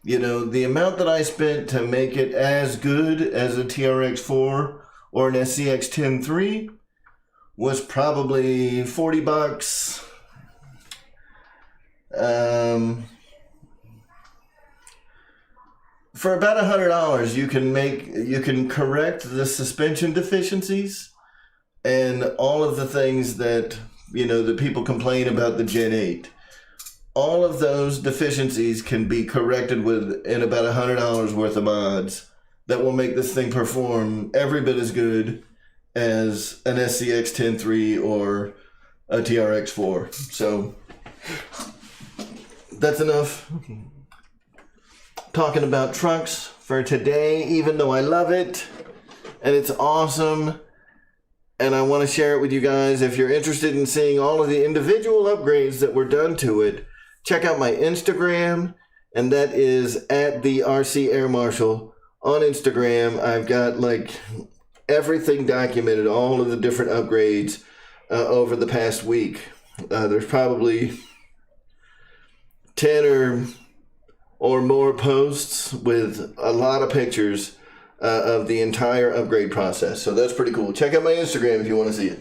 You know, the amount that I spent to make it as good as a TRX4 or an SCX 10.3 was probably $40. For about $100, you can correct the suspension deficiencies and all of the things that, you know, that people complain about the Gen 8. All of those deficiencies can be corrected in about $100 worth of mods that will make this thing perform every bit as good as an SCX 10.3 or a TRX4. So that's enough talking about trucks for today, even though I love it and it's awesome and I want to share it with you guys. If you're interested in seeing all of the individual upgrades that were done to it, check out my Instagram, and that is at the RC Air Marshal on Instagram. I've got like everything documented, all of the different upgrades over the past week. There's probably 10 or more posts with a lot of pictures of the entire upgrade process. So that's pretty cool. Check out my Instagram if you want to see it.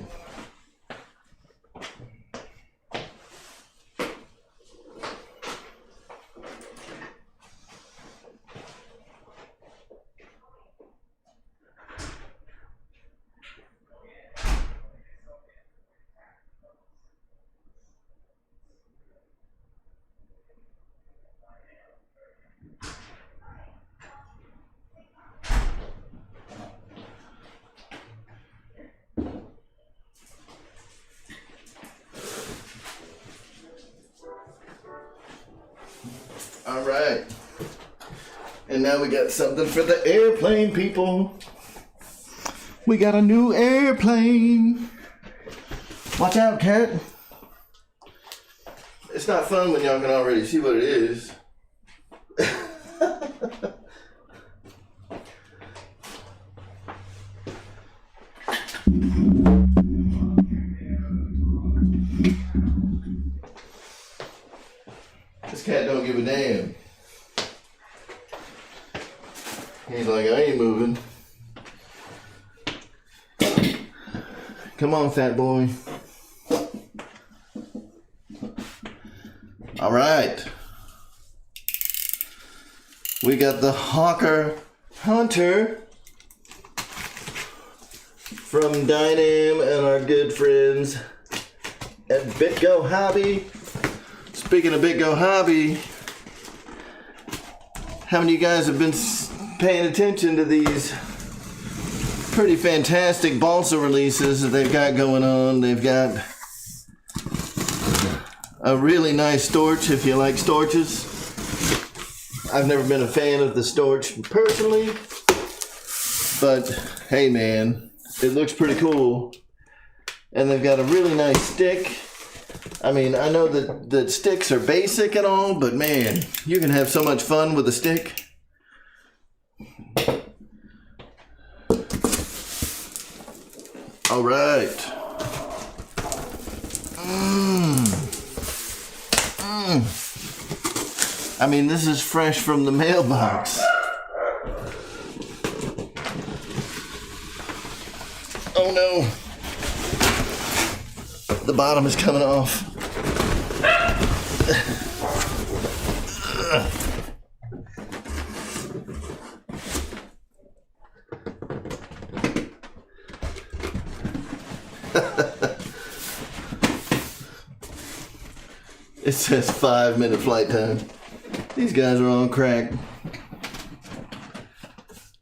All right, and now we got something for the airplane people. We got a new airplane. Watch out, cat. It's not fun when y'all can already see what it is. This cat don't give a damn. He's like, I ain't moving. Come on, fat boy. All right. We got the Hawker Hunter from Dynam and our good friends at BitGo Hobby. Speaking of BitGo Hobby, how many of you guys have been paying attention to these pretty fantastic balsa releases that they've got going on? They've got a really nice storch if you like storches. I've never been a fan of the storch personally, but hey man, it looks pretty cool. And they've got a really nice stick. I mean, I know that sticks are basic and all, but man, you can have so much fun with a stick. All right. I mean, this is fresh from the mailbox. Oh no. The bottom is coming off. It says 5-minute flight time. These guys are on crack.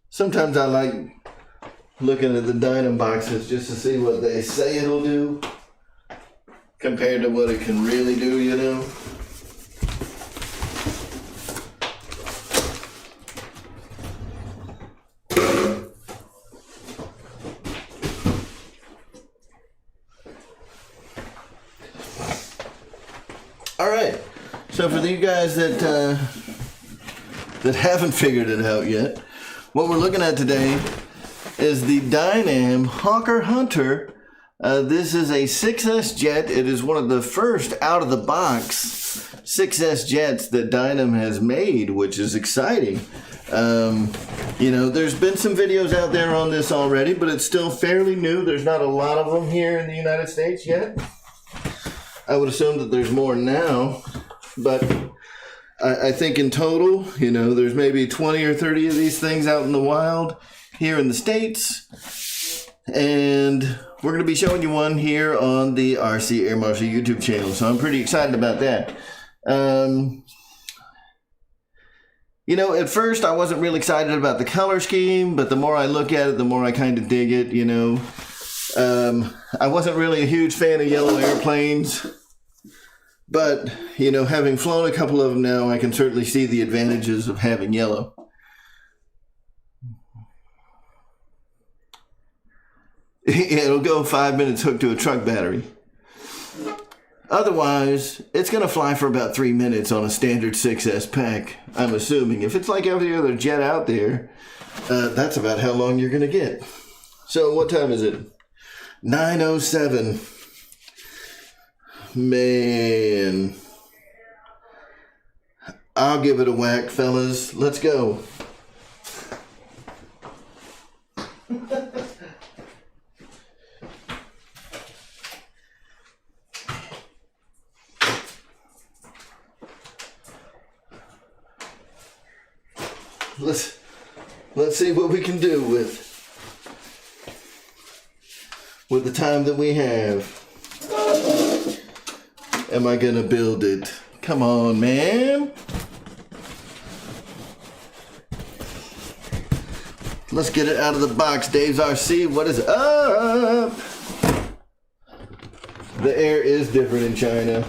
Sometimes I like looking at the Dynam boxes just to see what they say it'll do compared to what it can really do, you know? All right, so for you guys that haven't figured it out yet, what we're looking at today is the Dynam Hawker Hunter. This is a 6S jet. It is one of the first out-of-the-box 6S jets that Dynam has made, which is exciting. You know, there's been some videos out there on this already, but it's still fairly new. There's not a lot of them here in the United States yet. I would assume that there's more now, but I think in total, you know, there's maybe 20 or 30 of these things out in the wild here in the States, and we're going to be showing you one here on the RC Air Marshal YouTube channel, so I'm pretty excited about that. You know, at first I wasn't really excited about the color scheme, but the more I look at it, the more I kind of dig it, you know. I wasn't really a huge fan of yellow airplanes, but, you know, having flown a couple of them now, I can certainly see the advantages of having yellow. It'll go 5 minutes hooked to a truck battery. Otherwise, it's going to fly for about 3 minutes on a standard 6S pack, I'm assuming. If it's like every other jet out there, that's about how long you're going to get. So what time is it? 9:07. Man. I'll give it a whack, fellas. Let's go. Let's see what we can do with the time that we have. Am I gonna build it? Come on, man. Let's get it out of the box. Dave's RC, what is up? The air is different in China.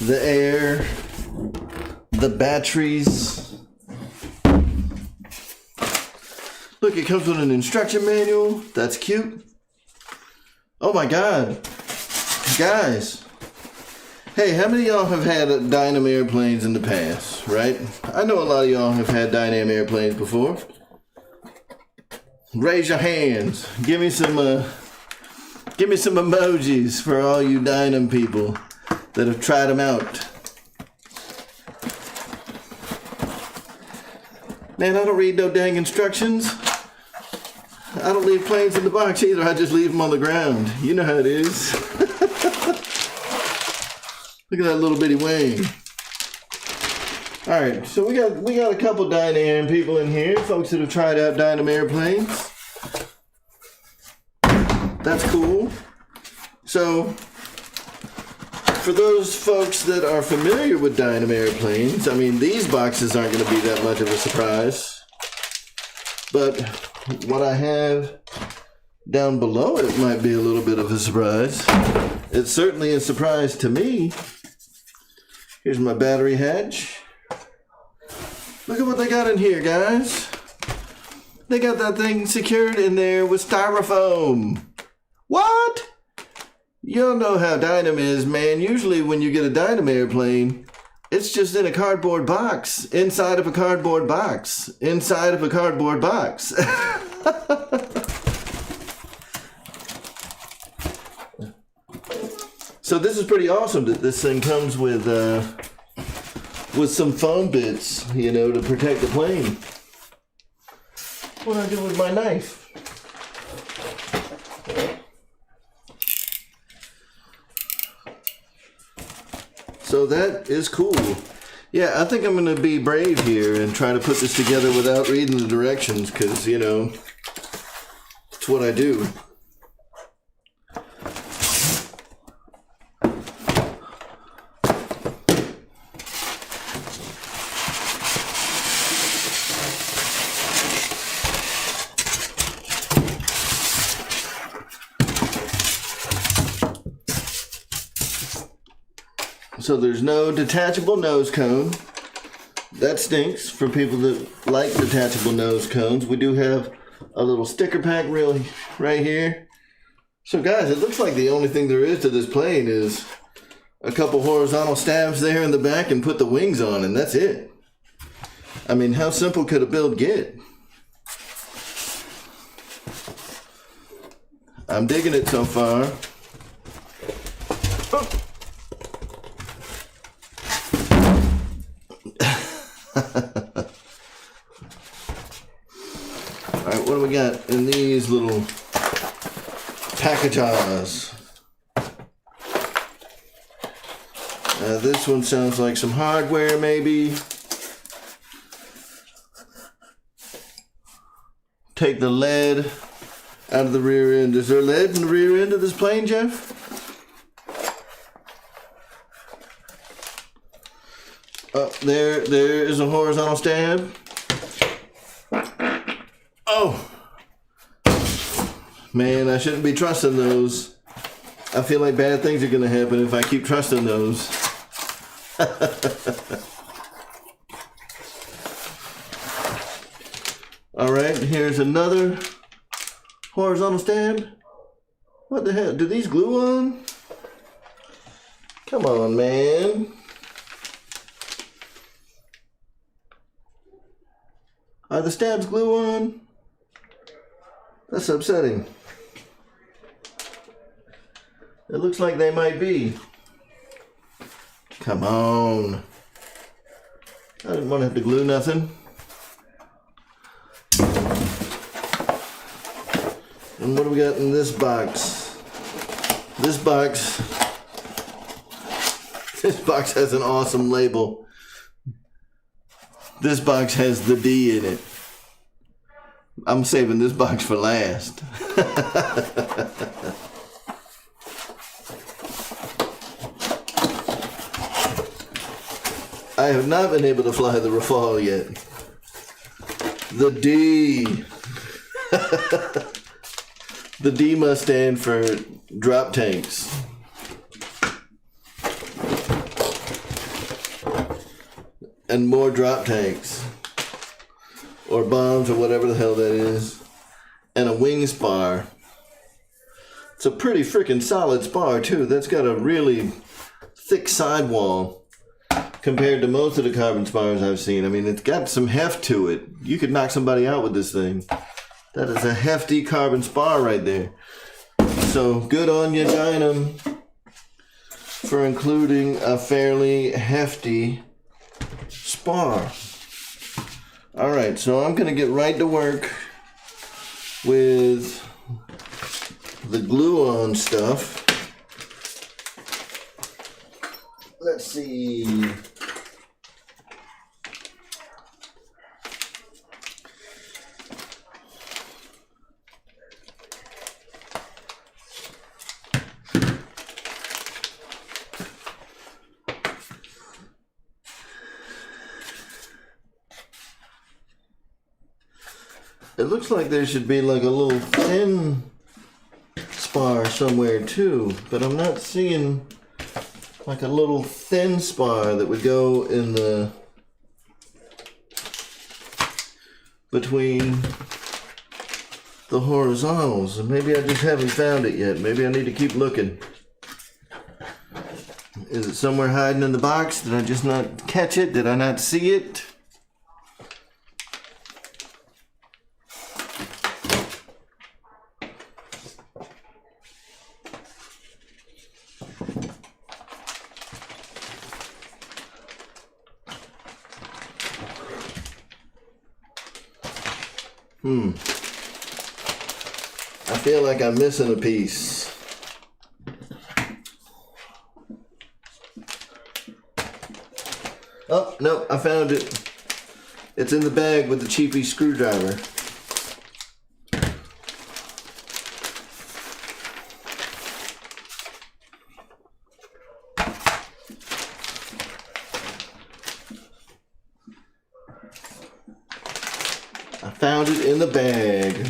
The air, the batteries. Look, it comes with an instruction manual. That's cute. Oh my God. Guys. Hey, how many of y'all have had Dynam airplanes in the past, right? I know a lot of y'all have had Dynam airplanes before. Raise your hands. Give me some emojis for all you Dynam people that have tried them out. Man, I don't read no dang instructions. I don't leave planes in the box either. I just leave them on the ground. You know how it is. Look at that little bitty wing. All right, so we got a couple Dynam people in here, folks that have tried out Dynam airplanes. That's cool. So, for those folks that are familiar with Dynam airplanes, I mean, these boxes aren't going to be that much of a surprise. But what I have down below it might be a little bit of a surprise. It's certainly a surprise to me. Here's my battery hatch. Look at what they got in here, guys. They got that thing secured in there with styrofoam. What? You don't know how Dynam is, man. Usually when you get a Dynam airplane, it's just in a cardboard box, inside of a cardboard box, inside of a cardboard box. So this is pretty awesome that this thing comes with some foam bits, you know, to protect the plane. What do I do with my knife? So that is cool. Yeah, I think I'm going to be brave here and try to put this together without reading the directions, because, you know, it's what I do. So there's no detachable nose cone. That stinks for people that like detachable nose cones. We do have a little sticker pack right here. So guys, it looks like the only thing there is to this plane is a couple horizontal stabs there in the back and put the wings on, and that's it. I mean, how simple could a build get? I'm digging it so far. Alright, what do we got in these little packages? This one sounds like some hardware, maybe. Take the lead out of the rear end. Is there lead in the rear end of this plane, Jeff? There is a horizontal stab. Oh! Man, I shouldn't be trusting those. I feel like bad things are gonna happen if I keep trusting those. Alright, here's another horizontal stab. What the hell? Do these glue on? Come on, man. Are the stabs glue on? That's upsetting. It looks like they might be. Come on. I didn't want to have to glue nothing. And what do we got in this box? This box has an awesome label. This box has the D in it. I'm saving this box for last. I have not been able to fly the Rafale yet. The D. The D must stand for drop tanks. And more drop tanks. Or bombs, or whatever the hell that is. And a wing spar. It's a pretty freaking solid spar too. That's got a really thick sidewall compared to most of the carbon spars I've seen. I mean, it's got some heft to it. You could knock somebody out with this thing. That is a hefty carbon spar right there. So good on you, Dynam, for including a fairly hefty spar. Alright, so I'm going to get right to work with the glue-on stuff. Let's see. It looks like there should be like a little thin spar somewhere too, but I'm not seeing like a little thin spar that would go in the between the horizontals. And maybe I just haven't found it yet. Maybe I need to keep looking. Is it somewhere hiding in the box? Did I just not catch it? Did I not see it? I feel like I'm missing a piece. Oh, no, I found it. It's in the bag with the cheapy screwdriver. I found it in the bag.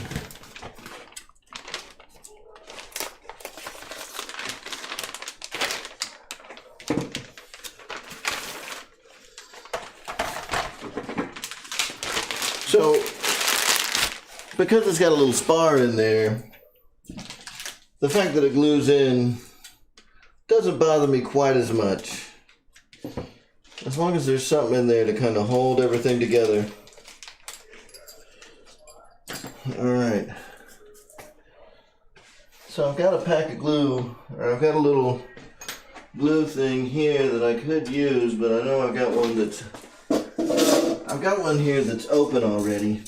So, because it's got a little spar in there, the fact that it glues in doesn't bother me quite as much. As long as there's something in there to kind of hold everything together. Alright. So I've got a pack of glue, or I've got a little glue thing here that I could use, but I know I've got one here that's open already.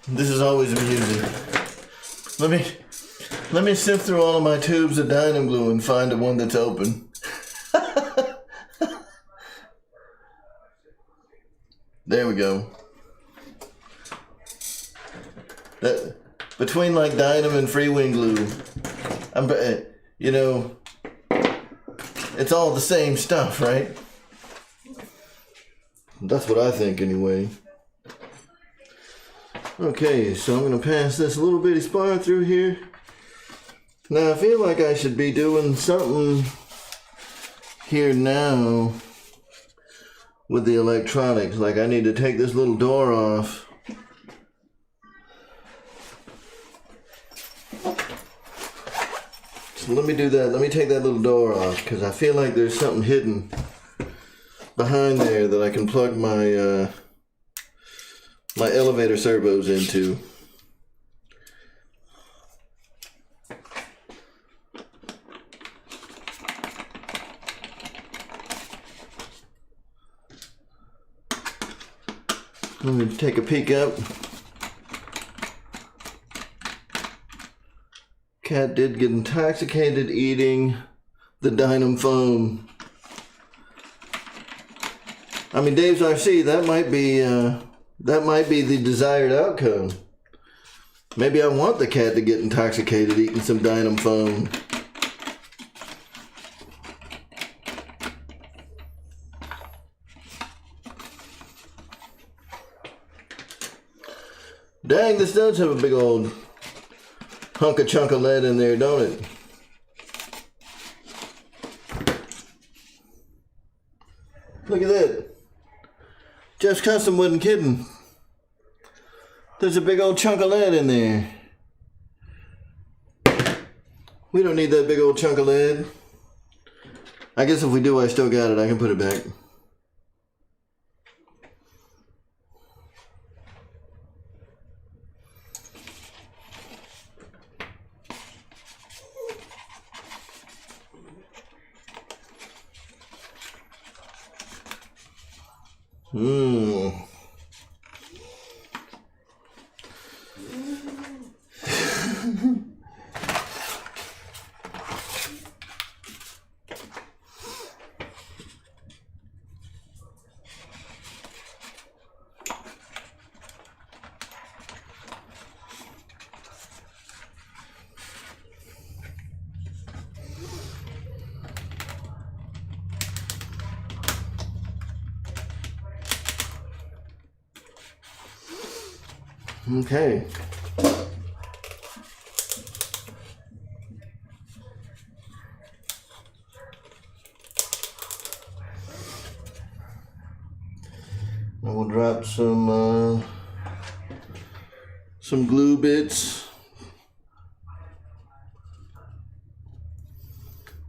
This is always amusing. Let me sift through all of my tubes of Dynam glue and find the one that's open. There we go. Between like Dynam and Freewing glue, it's all the same stuff, right? That's what I think anyway. Okay, so I'm going to pass this little bitty spar through here. Now I feel like I should be doing something here now with the electronics. Like I need to take this little door off. So let me do that. Let me take that little door off because I feel like there's something hidden behind there that I can plug my my elevator servos into. Let me take a peek up. Cat did get intoxicated eating the Dynam foam. I mean, Dave's RC, that might be the desired outcome. Maybe I want the cat to get intoxicated eating some Dynam foam. Dang, this does have a big old chunk of lead in there, don't it? Look at that. Jeff's Custom wasn't kidding. There's a big old chunk of lead in there. We don't need that big old chunk of lead. I guess if we do, I still got it. I can put it back. Okay. And we'll drop some glue bits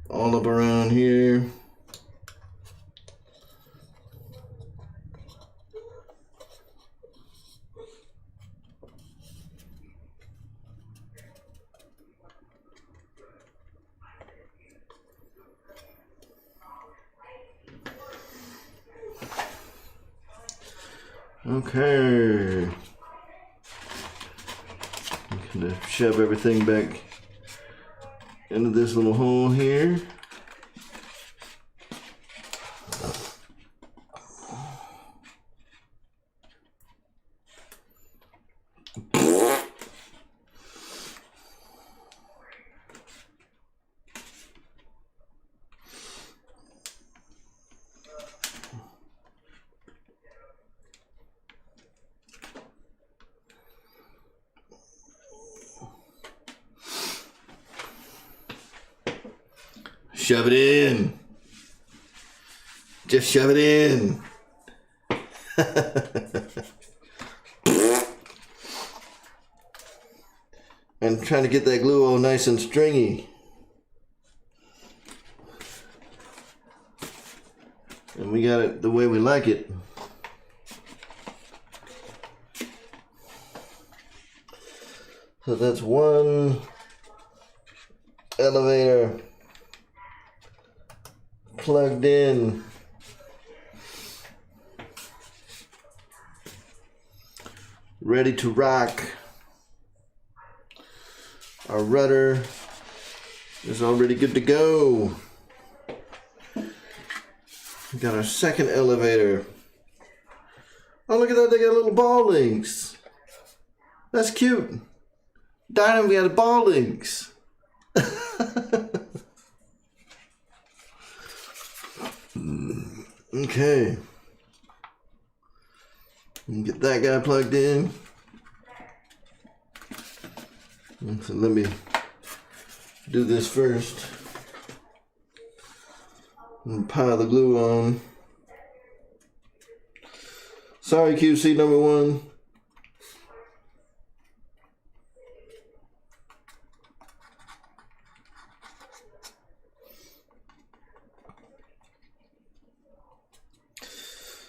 all up around here. Okay. I'm gonna shove everything back into this little hole here. shove it in. Just shove it in. And trying to get that glue all nice and stringy. And we got it the way we like it. So that's one elevator plugged in. Ready to rock. Our rudder is already good to go. We got our second elevator. Oh, look at that, they got little ball links. That's cute. Dynamo got ball links. Okay. Get that guy plugged in. So let me do this first. And pile the glue on. Sorry, QC number one.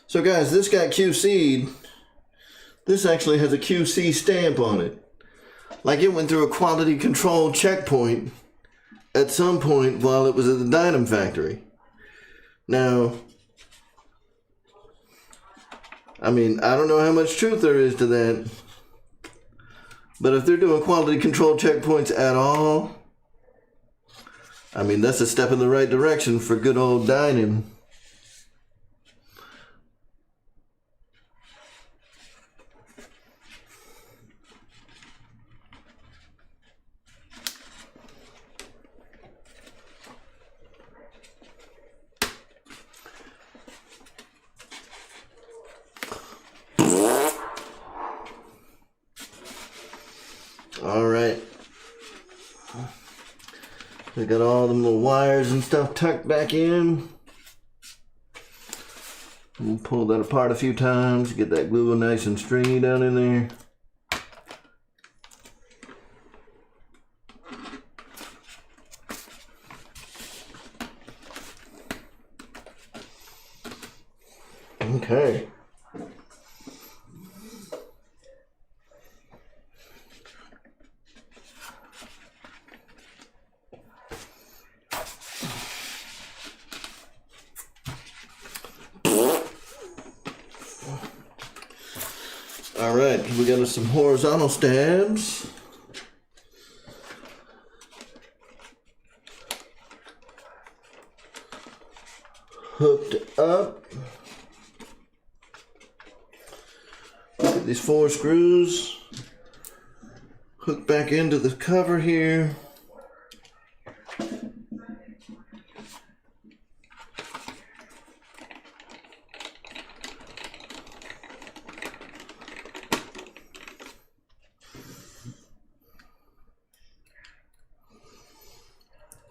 So guys, this got QC'd. This actually has a QC stamp on it. Like it went through a quality control checkpoint at some point while it was at the Dynam factory. Now, I mean, I don't know how much truth there is to that, but if they're doing quality control checkpoints at all, I mean, that's a step in the right direction for good old Dynam. All right. We got all the little wires and stuff tucked back in. We'll pull that apart a few times, get that glue nice and stringy down in there. Okay. All right, we got some horizontal stabs. Hooked up. Look at these 4 screws. Hook back into the cover here.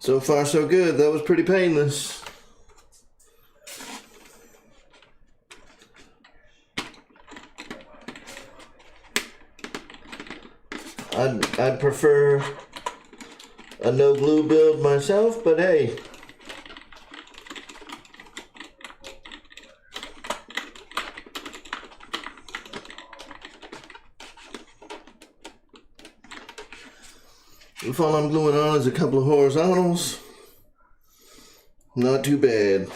So far, so good. That was pretty painless. I'd prefer a no glue build myself, but hey. If all I'm gluing on is a couple of horizontals, not too bad.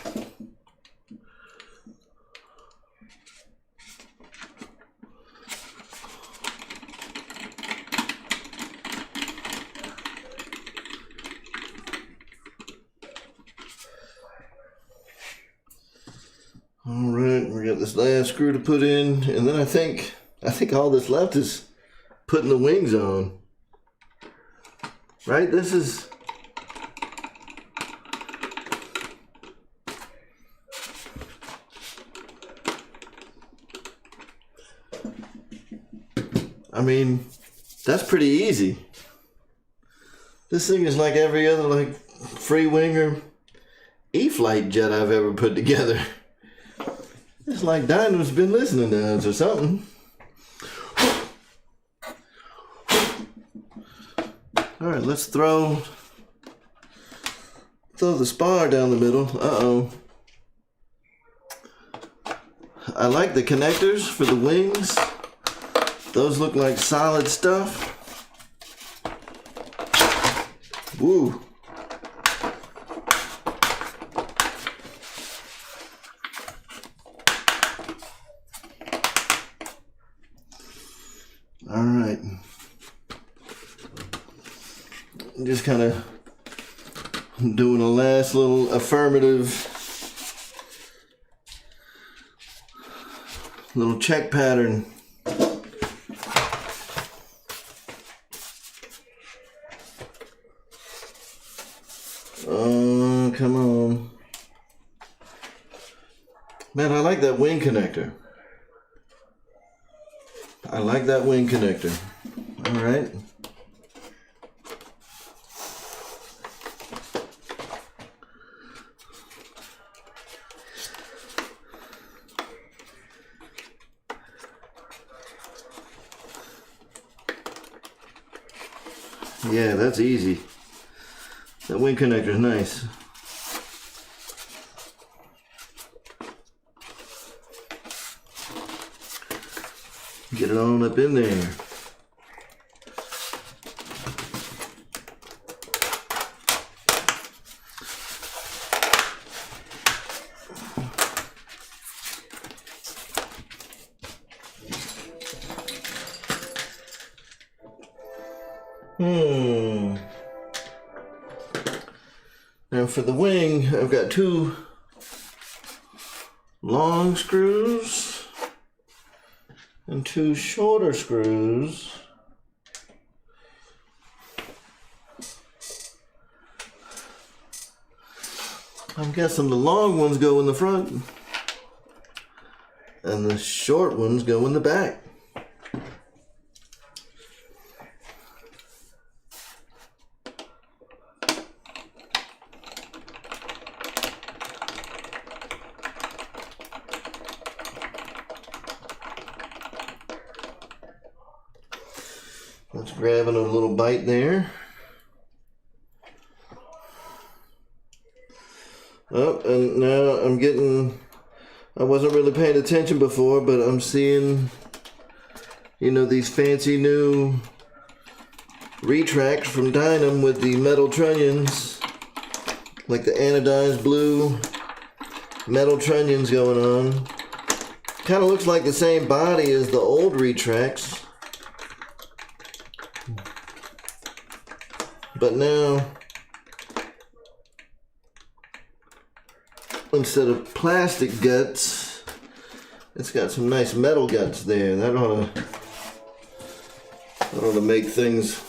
All right, we got this last screw to put in, and then I think all that's left is putting the wings on. Right? This is... I mean, that's pretty easy. This thing is like every other, like, free winger E-flight jet I've ever put together. It's like Dynam's been listening to us or something. Alright, let's throw the spar down the middle. Uh-oh. I like the connectors for the wings. Those look like solid stuff. Woo. All right. Just kind of doing a last little affirmative little check pattern. Oh, come on. Man, I like that wing connector. I like that wing connector. All right. Yeah, that's easy. That wing connector's nice. Get it on up in there. Now for the wing, I've got 2 long screws and 2 shorter screws. I'm guessing the long ones go in the front and the short ones go in the back. Let's grab a little bite there. Oh, and now I'm getting, I wasn't really paying attention before, but I'm seeing, you know, these fancy new retracts from Dynam with the metal trunnions, like the anodized blue metal trunnions going on. Kind of looks like the same body as the old retracts. But now, instead of plastic guts, it's got some nice metal guts there. That ought to make things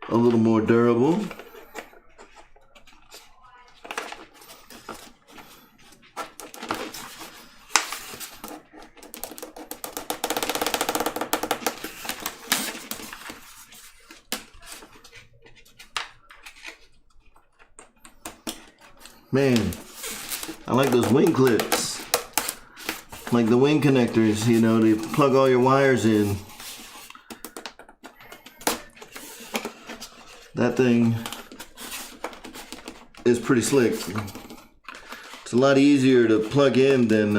a little more durable. Man, I like those wing clips. Like the wing connectors, you know, they plug all your wires in. That thing is pretty slick. It's a lot easier to plug in than,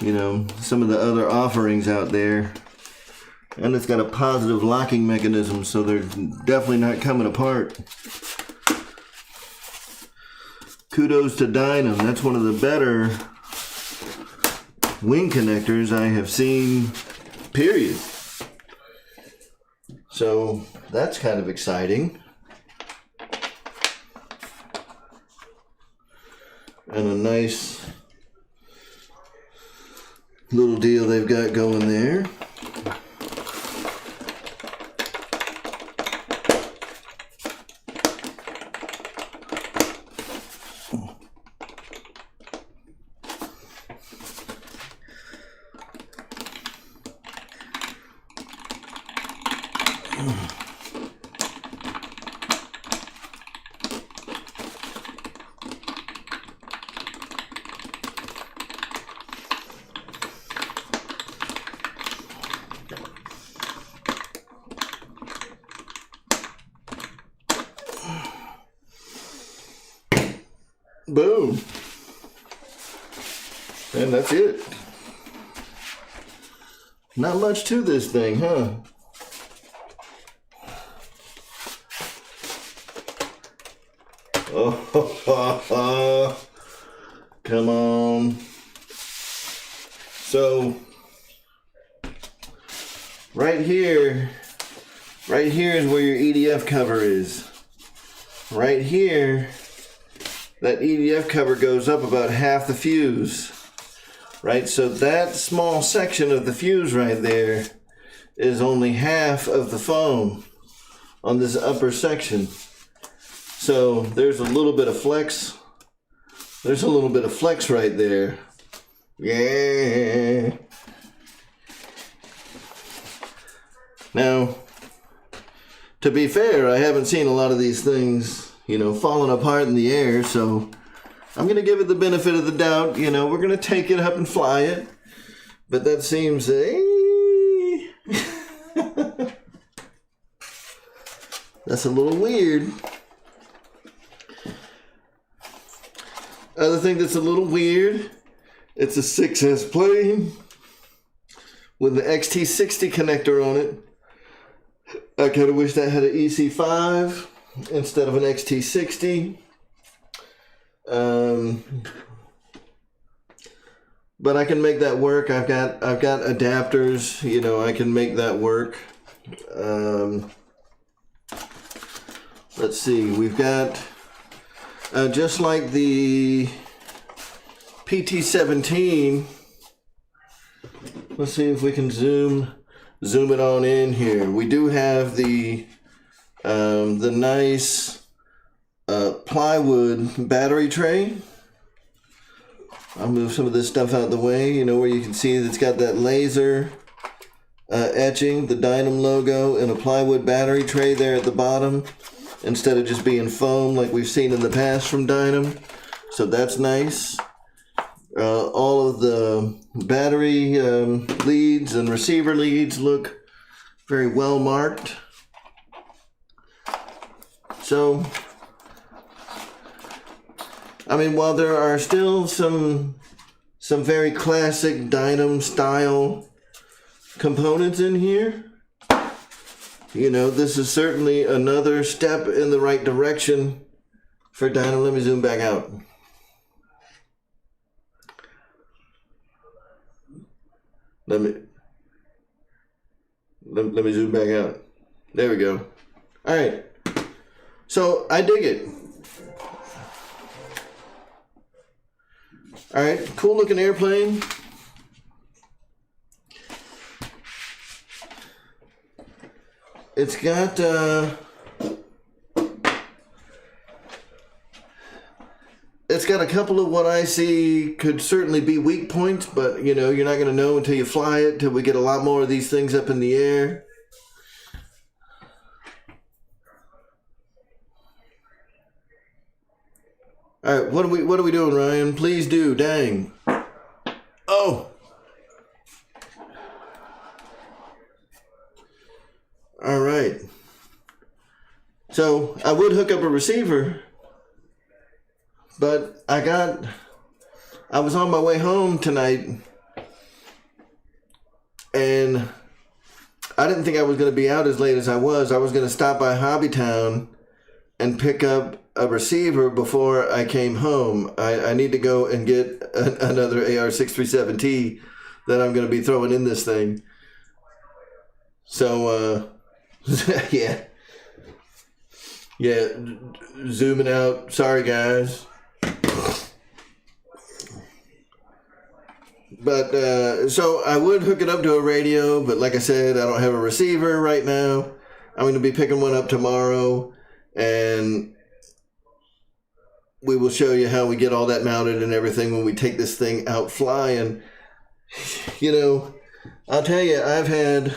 you know, some of the other offerings out there. And it's got a positive locking mechanism, so they're definitely not coming apart. Kudos to Dynam. That's one of the better wing connectors I have seen, period. So that's kind of exciting. And a nice little deal they've got going there. Boom. And that's it. Not much to this thing, huh? Oh, come on. So, right here is where your EDF cover is. Right here, that EDF cover goes up about half the fuse. Right, so that small section of the fuse right there is only half of the foam on this upper section. So there's a little bit of flex. There's a little bit of flex right there. Yeah. Now, to be fair, I haven't seen a lot of these things, falling apart in the air, so I'm going to give it the benefit of the doubt. We're going to take it up and fly it. But that seems... That's a little weird. Other thing that's a little weird, it's a 6S plane with the XT60 connector on it. I kind of wish that had an EC5 instead of an XT60. But I can make that work. I've got adapters, I can make that work. Let's see, we've got just like the PT17. Let's see if we can zoom it on in here. We do have the nice plywood battery tray. I'll move some of this stuff out of the way, where you can see that it's got that laser etching, the Dynam logo, and a plywood battery tray there at the bottom, instead of just being foam like we've seen in the past from Dynam. So that's nice. All of the battery leads and receiver leads look very well marked. So, while there are still some very classic Dynam style components in here, this is certainly another step in the right direction for Dynam. Let me zoom back out. Let me zoom back out. There we go. All right. So I dig it. All right, cool looking airplane. It's got a couple of what I see could certainly be weak points, but you're not going to know until you fly it, till we get a lot more of these things up in the air. All right, what are we doing, Ryan? Please do, dang. Oh. All right. So I would hook up a receiver, but I was on my way home tonight, and I didn't think I was going to be out as late as I was. I was going to stop by Hobbytown and pick up a receiver before I came home. I need to go and get another AR637T that I'm going to be throwing in this thing. So, yeah, zooming out. Sorry, guys. But, so I would hook it up to a radio, but like I said, I don't have a receiver right now. I'm going to be picking one up tomorrow, and we will show you how we get all that mounted and everything when we take this thing out flying. I'll tell you, I've had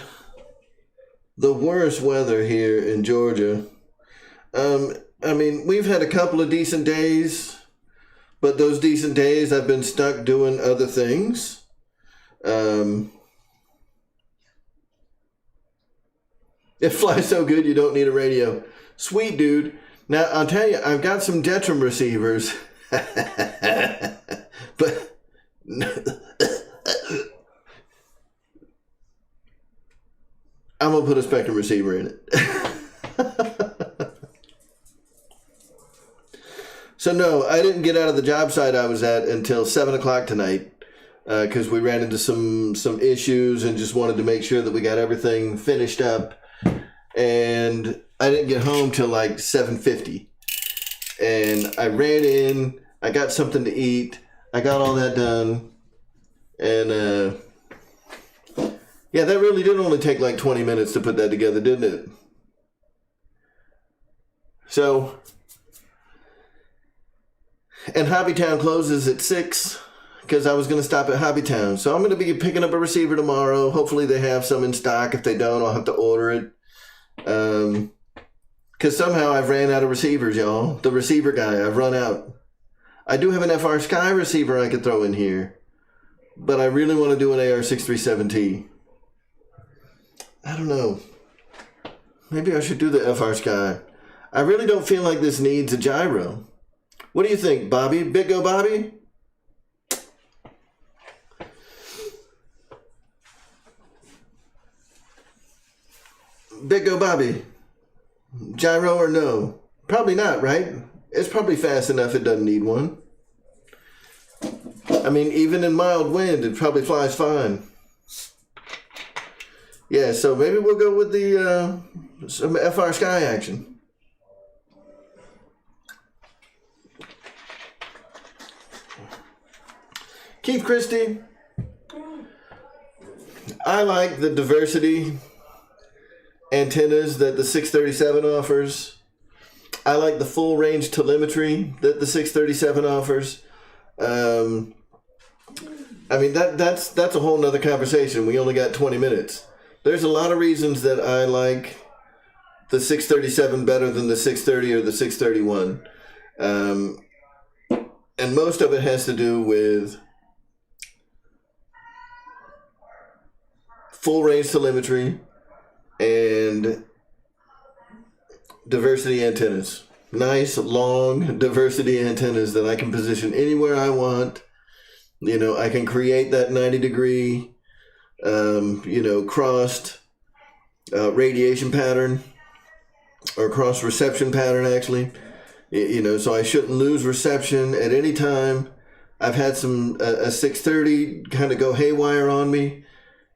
the worst weather here in Georgia. We've had a couple of decent days, but those decent days I've been stuck doing other things. It flies so good you don't need a radio. Sweet, dude. Now, I'll tell you, I've got some Detram receivers. But I'm going to put a Spectrum receiver in it. So no, I didn't get out of the job site I was at until 7 o'clock tonight because we ran into some issues and just wanted to make sure that we got everything finished up. And I didn't get home till like 7:50. And I ran in, I got something to eat, I got all that done. And yeah, that really did only take like 20 minutes to put that together, didn't it? So, and Hobbytown closes at 6 because I was going to stop at Hobbytown. So I'm going to be picking up a receiver tomorrow. Hopefully they have some in stock. If they don't, I'll have to order it. Because somehow I've ran out of receivers, y'all. The receiver guy, I've run out. I do have an FR Sky receiver I could throw in here. But I really want to do an AR637T. I don't know. Maybe I should do the FR Sky. I really don't feel like this needs a gyro. What do you think, Bobby? Big Go Bobby? Big Go Bobby. Gyro or no? Probably not, right? It's probably fast enough it doesn't need one. I mean, even in mild wind, it probably flies fine. Yeah, so maybe we'll go with the some FR Sky action. Keith Christie, I like the diversity antennas that the 637 offers. I like the full range telemetry that the 637 offers. I mean, that's a whole nother conversation. We only got 20 minutes. There's a lot of reasons that I like the 637 better than the 630 or the 631. And most of it has to do with full range telemetry and diversity antennas. Nice, long diversity antennas that I can position anywhere I want. You know, I can create that 90-degree, crossed radiation pattern or cross reception pattern, actually. So I shouldn't lose reception at any time. I've had a 630 kind of go haywire on me.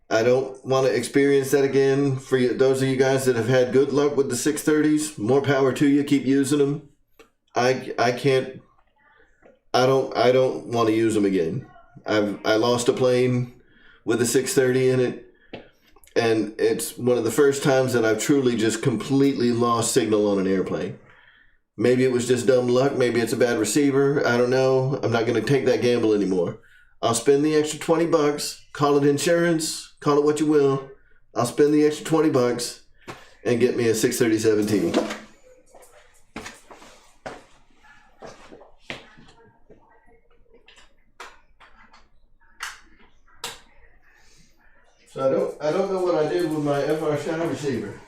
I don't want to experience that again. For those of you guys that have had good luck with the 630s, more power to you. Keep using them. I don't want to use them again. I lost a plane with a 630 in it, and it's one of the first times that I've truly just completely lost signal on an airplane. Maybe it was just dumb luck. Maybe it's a bad receiver. I don't know. I'm not going to take that gamble anymore. I'll spend the extra $20. Call it insurance. Call it what you will. I'll spend the extra $20 and get me a 637T. So I don't know what I did with my FR Sky receiver.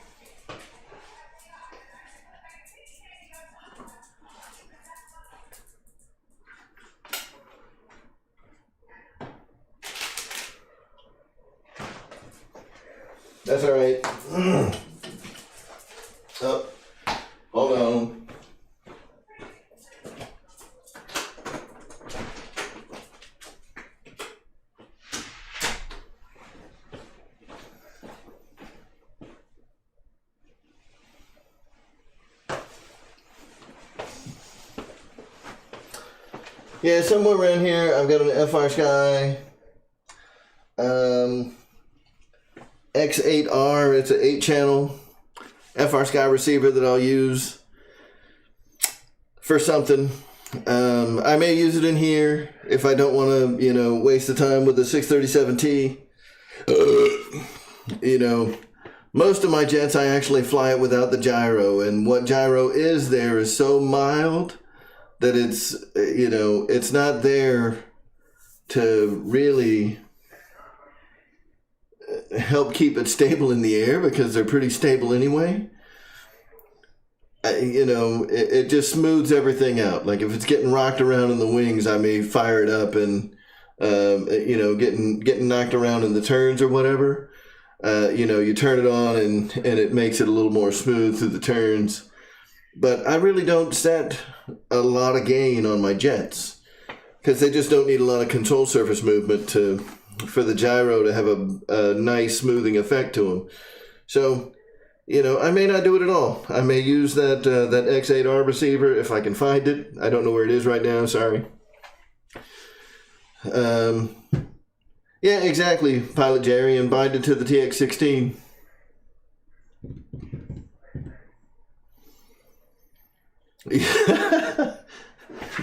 That's all right. Oh, hold on. Yeah, somewhere around here, I've got an FR Sky. X8R, it's an 8-channel FR Sky receiver that I'll use for something. I may use it in here if I don't want to, waste the time with the 637T. Most of my jets, I actually fly it without the gyro, and what gyro is there is so mild that it's not there to really help keep it stable in the air because they're pretty stable anyway. it just smooths everything out. Like if it's getting rocked around in the wings, I may fire it up and, getting knocked around in the turns or whatever. You turn it on and it makes it a little more smooth through the turns. But I really don't set a lot of gain on my jets because they just don't need a lot of control surface movement for the gyro to have a nice smoothing effect to them. So, I may not do it at all. I may use that X8R receiver if I can find it. I don't know where it is right now. Sorry. Yeah, exactly, Pilot Jerry, and bind it to the TX16.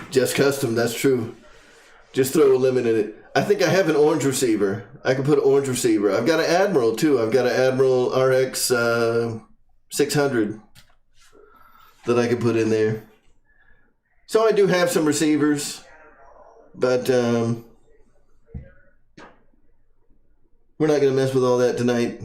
Just custom, that's true. Just throw a limit in it. I think I have an orange receiver. I can put an orange receiver. I've got an Admiral too. I've got an Admiral RX 600 that I could put in there. So I do have some receivers, but we're not going to mess with all that tonight.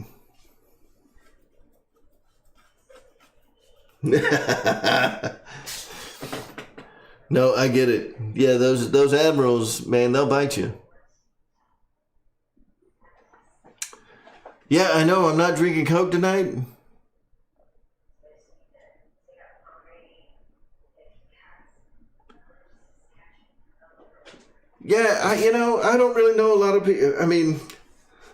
No, I get it. Yeah, those Admirals, man, they'll bite you. Yeah, I know. I'm not drinking Coke tonight. Yeah, I don't really know a lot of people. I mean,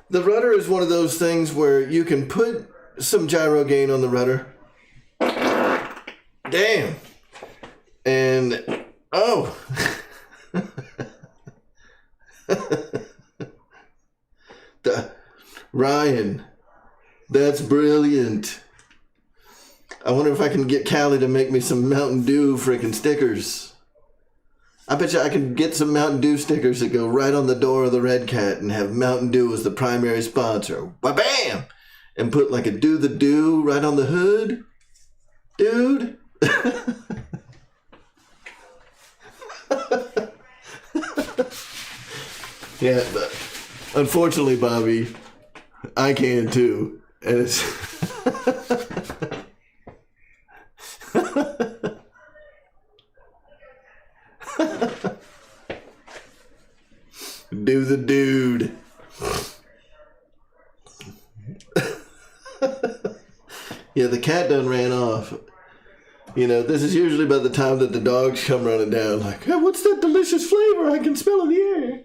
the rudder is one of those things where you can put some gyro gain on the rudder. Damn. And, oh. Ryan, that's brilliant. I wonder if I can get Callie to make me some Mountain Dew freaking stickers. I bet you I can get some Mountain Dew stickers that go right on the door of the Red Cat and have Mountain Dew as the primary sponsor. Ba-bam! And put like a Do the Dew right on the hood. Dude. Yeah, but unfortunately, Bobby, I can too. And it's Do the dude. Yeah, the cat done ran off. This is usually by the time that the dogs come running down, like, hey, what's that delicious flavor I can smell in the air?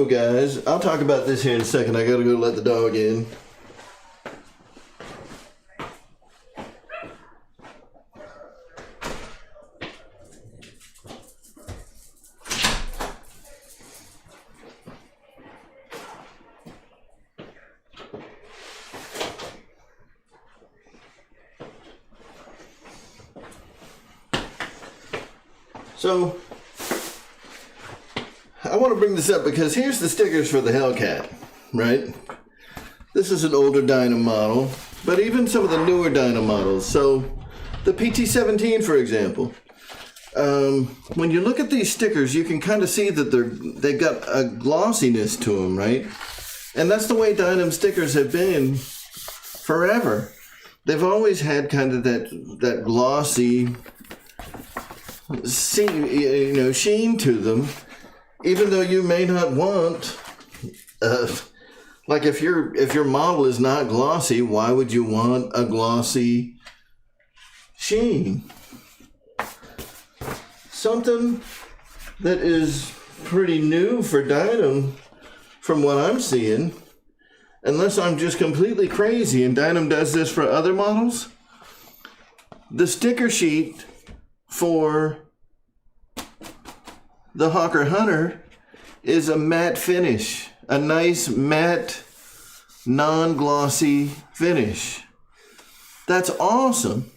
Guys, I'll talk about this here in a second. I gotta go let the dog in. So, I want to bring this up because here's the stickers for the Hellcat, right? This is an older Dyna model, but even some of the newer Dyna models. So, the PT-17, for example. When you look at these stickers, you can kind of see that they've got a glossiness to them, right? And that's the way Dynam stickers have been forever. They've always had kind of that glossy sheen to them, even though you may not want, like if your model is not glossy, why would you want a glossy sheen? Something that is pretty new for Dynam, from what I'm seeing, unless I'm just completely crazy and Dynam does this for other models. The sticker sheet for the Hawker Hunter is a matte finish, a nice matte, non-glossy finish. That's awesome.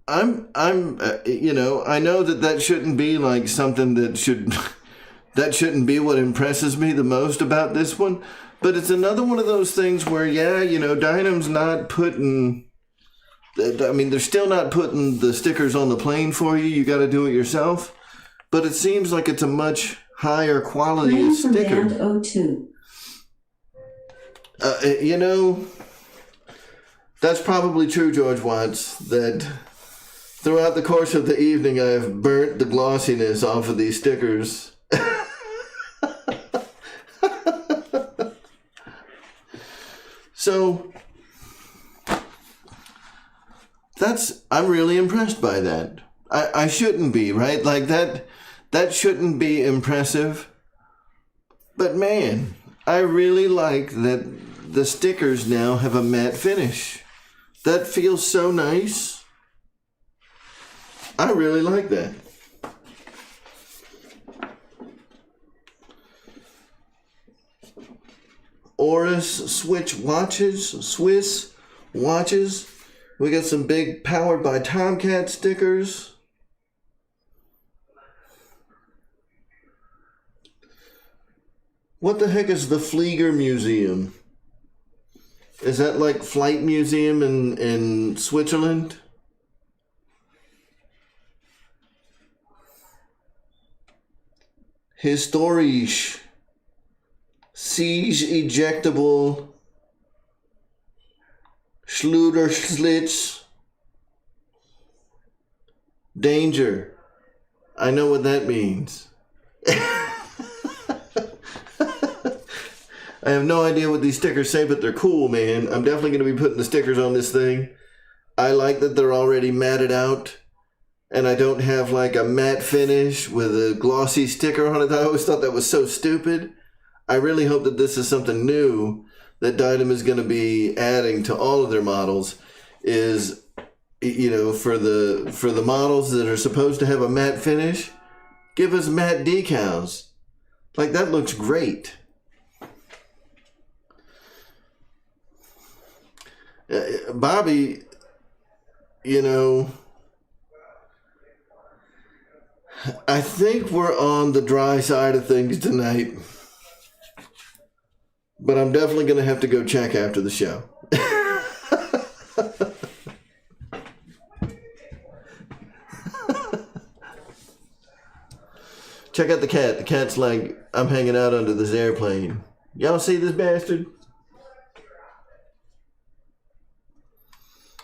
I know that shouldn't be like something that shouldn't be what impresses me the most about this one, but it's another one of those things where, Dynam's not putting I mean, they're still not putting the stickers on the plane for you. You got to do it yourself. But it seems like it's a much higher quality sticker. Band O2. You know, that's probably true, George Watts, that throughout the course of the evening I've burnt the glossiness off of these stickers. So, I'm really impressed by that. I shouldn't be, right? Like that shouldn't be impressive. But man, I really like that the stickers now have a matte finish. That feels so nice. I really like that. Swiss watches. We got some big Powered by Tomcat stickers. What the heck is the Flieger Museum? Is that like Flight Museum in Switzerland? Historisch. Siege ejectable. Schluderschlitz. Danger. I know what that means. I have no idea what these stickers say, but they're cool, man. I'm definitely going to be putting the stickers on this thing. I like that they're already matted out, and I don't have like a matte finish with a glossy sticker on it. I always thought that was so stupid. I really hope that this is something new that Diadem is going to be adding to all of their models. Is, you know, for the models that are supposed to have a matte finish, give us matte decals. Like, that looks great. Bobby, you know, I think we're on the dry side of things tonight, but I'm definitely going to have to go check after the show. Check out the cat. The cat's like, I'm hanging out under this airplane. Y'all see this bastard?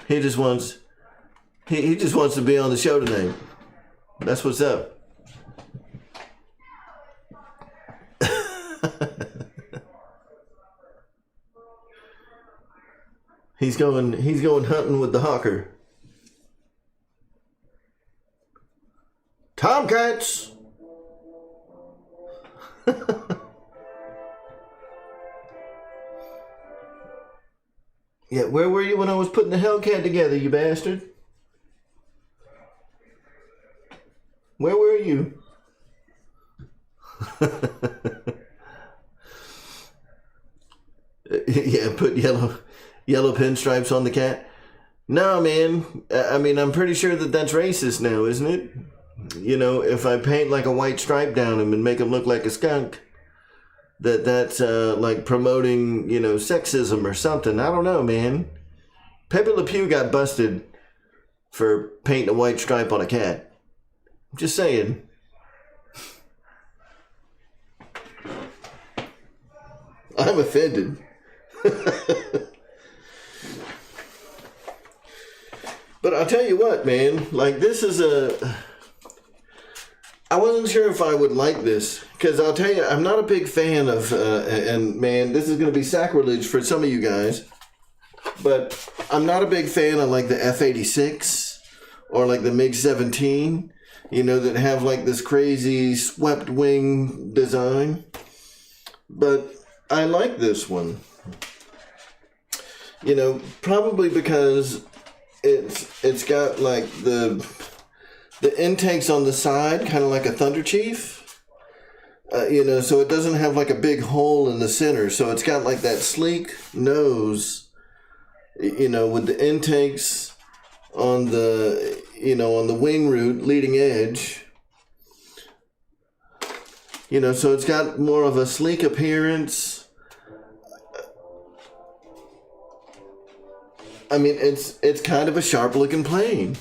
He just wants to be on the show tonight. That's what's up. He's going hunting with the hawker. Tomcats. Yeah, where were you when I was putting the Hellcat together, you bastard? Where were you? Yeah, put yellow pinstripes on the cat. No, man. I mean, I'm pretty sure that that's racist now, isn't it? You know, if I paint like a white stripe down him and make him look like a skunk, that's like promoting, you know, sexism or something. I don't know, man. Pepe Le Pew got busted for painting a white stripe on a cat. I'm just saying. I'm offended. But I'll tell you what, man. Like, this is I wasn't sure if I would like this, because I'll tell you, I'm not a big fan of, and man, this is going to be sacrilege for some of you guys, but I'm not a big fan of like the F-86 or like the MiG-17, you know, that have like this crazy swept wing design. But I like this one, you know, probably because it's got like the intakes on the side, kind of like a Thunder Chief, you know, so it doesn't have like a big hole in the center. So it's got like that sleek nose, you know, with the intakes on the, you know, on the wing root leading edge, you know, so it's got more of a sleek appearance. I mean, it's kind of a sharp looking plane.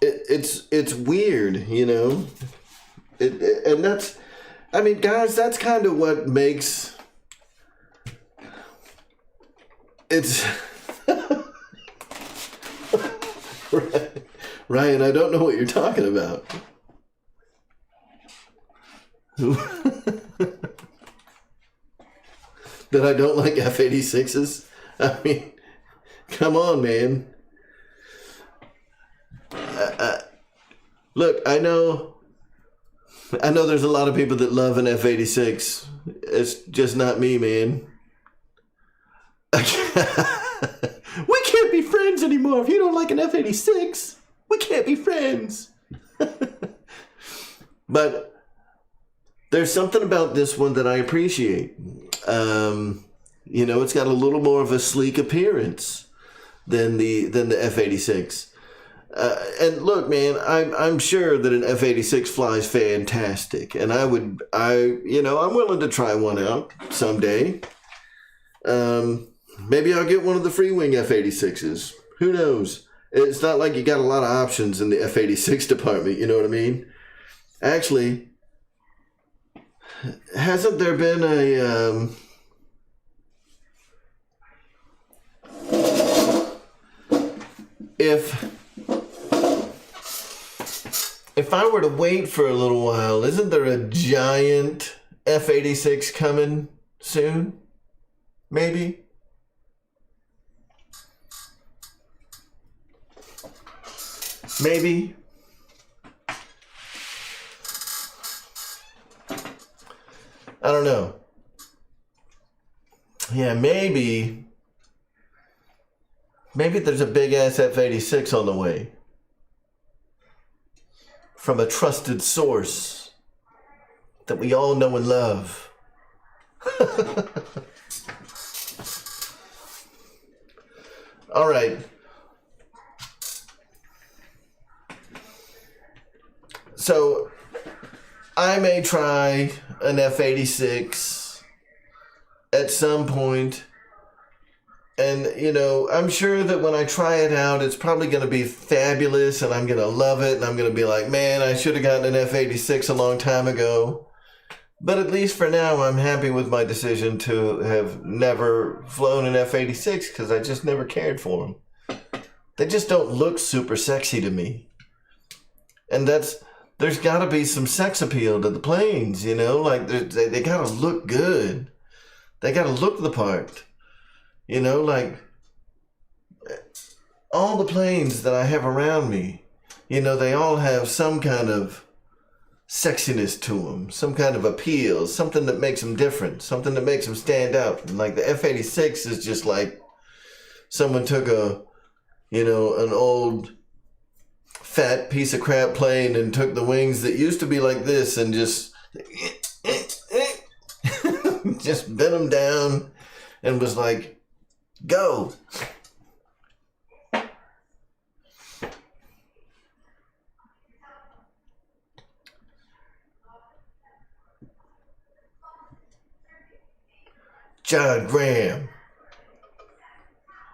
It's weird, you know. And that's, I mean, guys, that's kind of what makes it's. Ryan, I don't know what you're talking about. That I don't like F-86s? I mean, come on, man. Look, I know there's a lot of people that love an F-86. It's just not me, man. We can't be friends anymore if you don't like an F-86. We can't be friends. But there's something about this one that I appreciate. You know, it's got a little more of a sleek appearance than the F-86. And look, man, I'm sure that an F-86 flies fantastic, and I'm willing to try one out someday. Maybe I'll get one of the free wing F-86s. Who knows? It's not like you got a lot of options in the F-86 department. You know what I mean? Actually, hasn't there been a if I were to wait for a little while, isn't there a giant F-86 coming soon? Maybe? Maybe? I don't know. Yeah, maybe there's a big ass F-86 on the way. From a trusted source that we all know and love. All right. So I may try an F-86 at some point. And, you know, I'm sure that when I try it out, it's probably going to be fabulous and I'm going to love it. And I'm going to be like, man, I should have gotten an F-86 a long time ago. But at least for now, I'm happy with my decision to have never flown an F-86 because I just never cared for them. They just don't look super sexy to me. And there's got to be some sex appeal to the planes, you know? Like, they got to look good. They got to look the part. You know, like, all the planes that I have around me, you know, they all have some kind of sexiness to them, some kind of appeal, something that makes them different, something that makes them stand out. And like the F-86 is just like someone took an old fat piece of crap plane and took the wings that used to be like this and just just bent them down and was like, go. John Graham.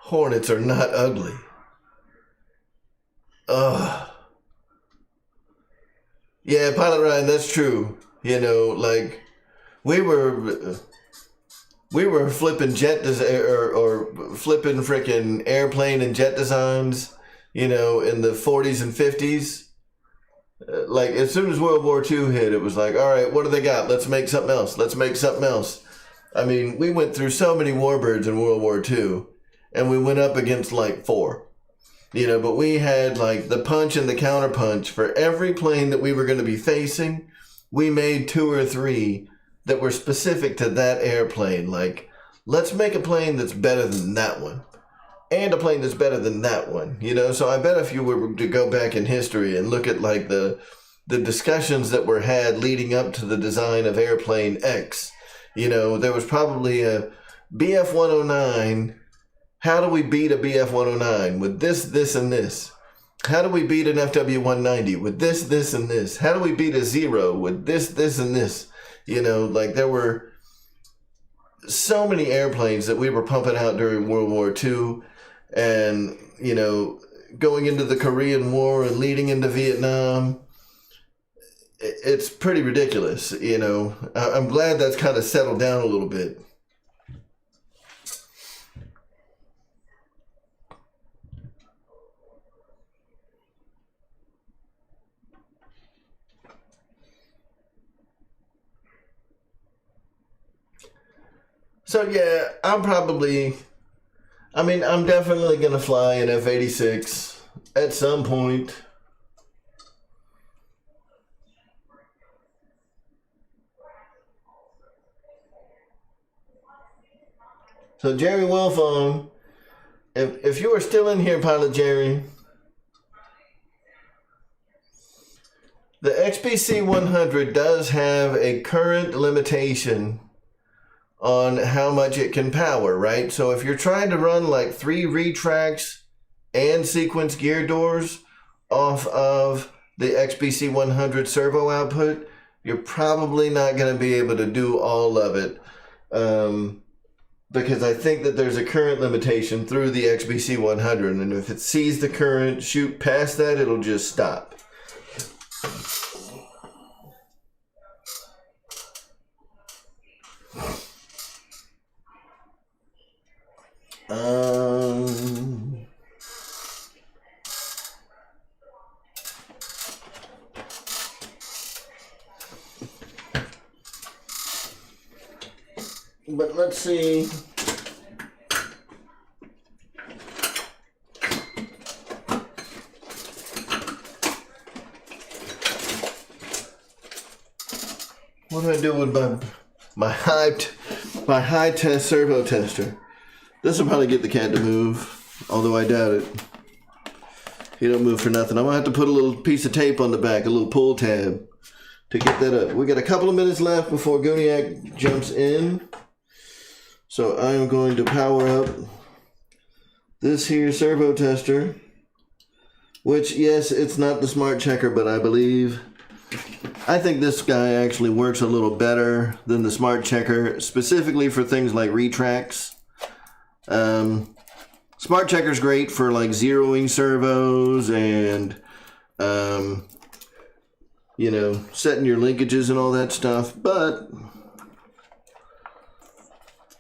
Hornets are not ugly. Ugh. Yeah, Pilot Ryan, that's true. You know, like, we were flipping or flipping freaking airplane and jet designs, you know, in the 40s and 50s. Like, as soon as World War II hit, it was like, all right, what do they got? Let's make something else. Let's make something else. I mean, we went through so many warbirds in World War II, and we went up against like 4. You know, but we had like the punch and the counterpunch for every plane that we were going to be facing. We made 2 or 3 that were specific to that airplane. Like, let's make a plane that's better than that one. And a plane that's better than that one. You know, so I bet if you were to go back in history and look at like the discussions that were had leading up to the design of airplane X, you know, there was probably a BF-109. How do we beat a BF-109? With this, this, and this. How do we beat an FW-190? With this, this, and this. How do we beat a Zero? With this, this, and this. You know, like there were so many airplanes that we were pumping out during World War II. and, you know, going into the Korean War and leading into Vietnam. It's pretty ridiculous, you know. I'm glad that's kind of settled down a little bit. So yeah, I'm definitely going to fly an F-86 at some point. So Jerry Wilfong, if you are still in here, Pilot Jerry, the XBC 100 does have a current limitation on how much it can power, right? So if you're trying to run like 3 retracts and sequence gear doors off of the XBC 100 servo output, you're probably not going to be able to do all of it. Because I think that there's a current limitation through the XBC 100, and if it sees the current shoot past that, it'll just stop. But let's see. What do I do with my high test servo tester? This will probably get the cat to move, although I doubt it. He don't move for nothing. I'm gonna have to put a little piece of tape on the back, a little pull tab, to get that up. We got a couple of minutes left before Guniac jumps in. So I am going to power up this here servo tester, which, yes, it's not the smart checker, but I think this guy actually works a little better than the smart checker, specifically for things like retracts. Smart checker's great for like zeroing servos and, you know, setting your linkages and all that stuff, but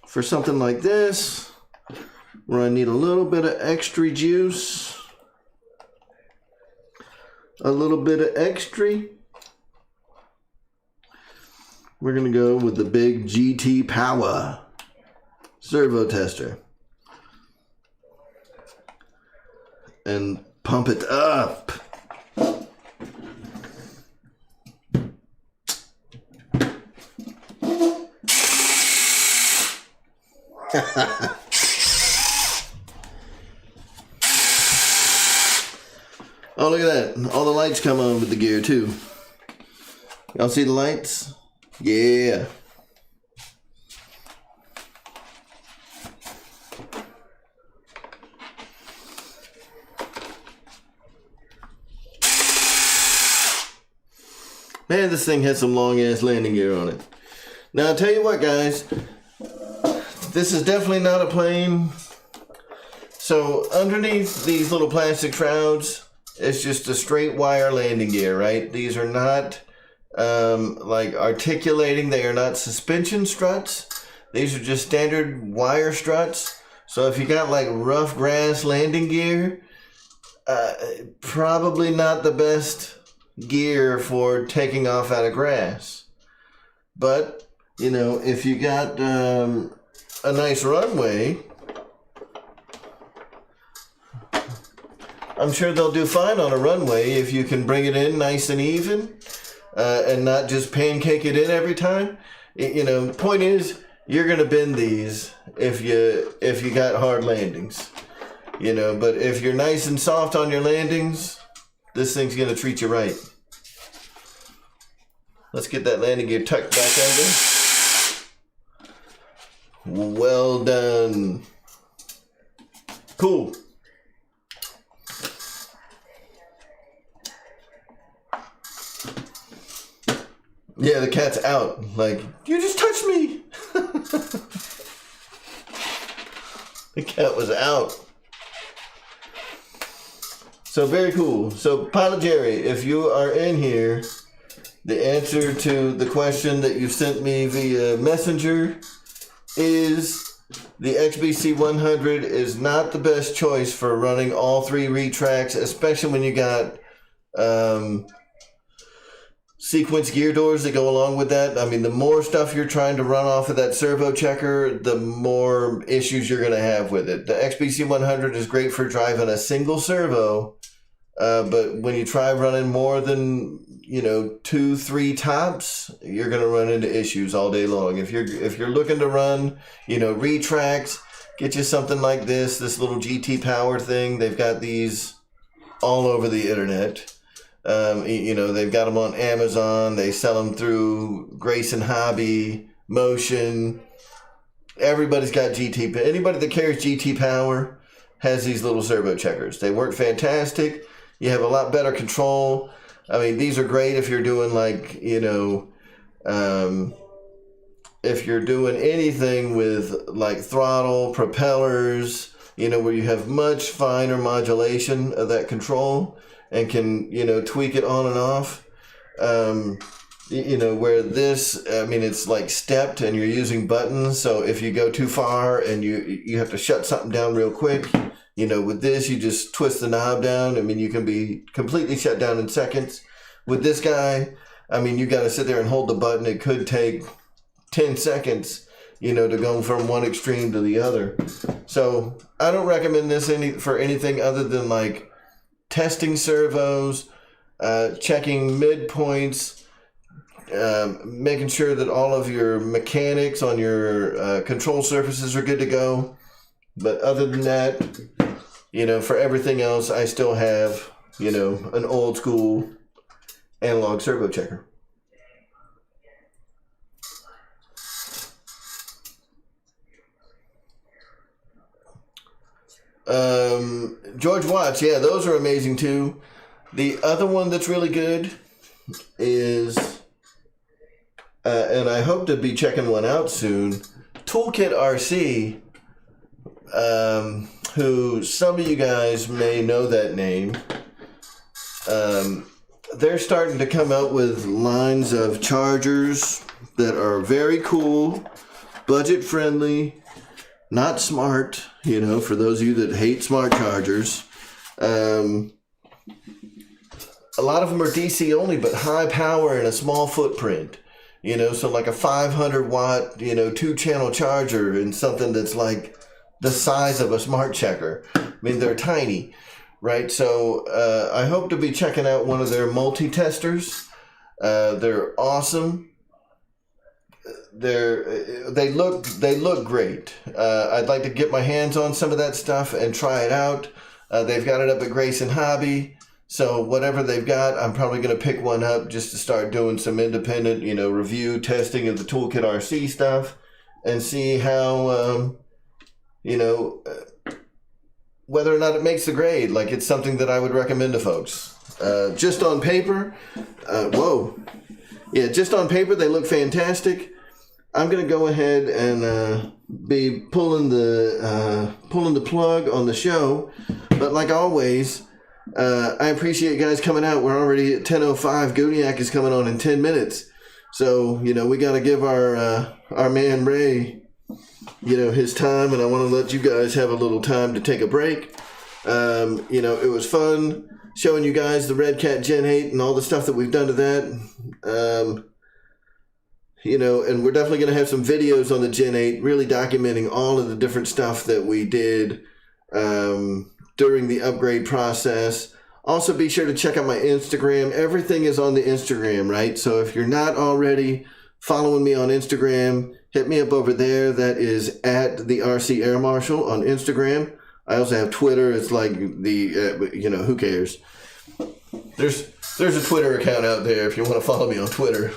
for something like this, where I need a little bit of extra juice, we're going to go with the big GT Power servo tester and pump it up. Oh, look at that. All the lights come on with the gear too. Y'all see the lights? Yeah. Man, this thing has some long ass landing gear on it. Now, I'll tell you what, guys. This is definitely not a plane. So underneath these little plastic shrouds, it's just a straight wire landing gear, right? These are not like articulating. They are not suspension struts. These are just standard wire struts. So if you got like rough grass landing gear, probably not the best gear for taking off out of grass. But, you know, if you got a nice runway, I'm sure they'll do fine on a runway if you can bring it in nice and even and not just pancake it in every time. You know, point is, you're going to bend these if you got hard landings. You know, but if you're nice and soft on your landings, this thing's going to treat you right. Let's get that landing gear tucked back under. Well done. Cool. Yeah, the cat's out. Like, you just touched me. The cat was out. So very cool. So Pilot Jerry, if you are in here, the answer to the question that you sent me via Messenger is the XBC 100 is not the best choice for running all three retracts, especially when you got sequence gear doors that go along with that. I mean, the more stuff you're trying to run off of that servo checker, the more issues you're going to have with it. The XBC 100 is great for driving a single servo, but when you try running more than 2-3 tops, you're going to run into issues all day long. If you're looking to run retracts, get you something like this little GT Power thing. They've got these all over the internet. They've got them on Amazon. They sell them through Grayson Hobby, Motion. Everybody's got GT. Anybody that carries GT Power has these little servo checkers. They work fantastic. You have a lot better control. I mean, these are great if you're doing if you're doing anything with like throttle, propellers, where you have much finer modulation of that control and can, tweak it on and off. Where this, it's like stepped and you're using buttons. So if you go too far and you have to shut something down real quick, with this, you just twist the knob down. I mean, you can be completely shut down in seconds. With this guy, you got to sit there and hold the button. It could take 10 seconds, to go from one extreme to the other. So I don't recommend this for anything other than like testing servos, checking midpoints, making sure that all of your mechanics on your control surfaces are good to go. But other than that, for everything else, I still have, an old school analog servo checker. George Watts, yeah, those are amazing too. The other one that's really good is, and I hope to be checking one out soon, Toolkit RC, who some of you guys may know that name. They're starting to come out with lines of chargers that are very cool, budget friendly, not smart, for those of you that hate smart chargers. A lot of them are DC only, but high power and a small footprint. So like a 500 watt, 2-channel charger and something that's like the size of a smart checker. I mean, they're tiny, right? So I hope to be checking out one of their multi-testers. They're awesome. They look great. I'd like to get my hands on some of that stuff and try it out. They've got it up at Grayson Hobby, so whatever they've got, I'm probably going to pick one up just to start doing some independent, review testing of the Toolkit RC stuff and see how, whether or not it makes the grade. Like it's something that I would recommend to folks. Just on paper, just on paper, they look fantastic. I'm gonna go ahead and be pulling the plug on the show, but like always, I appreciate you guys coming out. We're already at 10:05. Goniac is coming on in 10 minutes, so we got to give our man Ray, his time, and I want to let you guys have a little time to take a break. It was fun showing you guys the Red Cat Gen 8 and all the stuff that we've done to that. And we're definitely going to have some videos on the Gen 8 really documenting all of the different stuff that we did during the upgrade process. Also, be sure to check out my Instagram. Everything is on the Instagram, right? So if you're not already following me on Instagram, hit me up over there. That is at the RC Air Marshal on Instagram. I also have Twitter. It's like the, who cares? There's a Twitter account out there if you want to follow me on Twitter.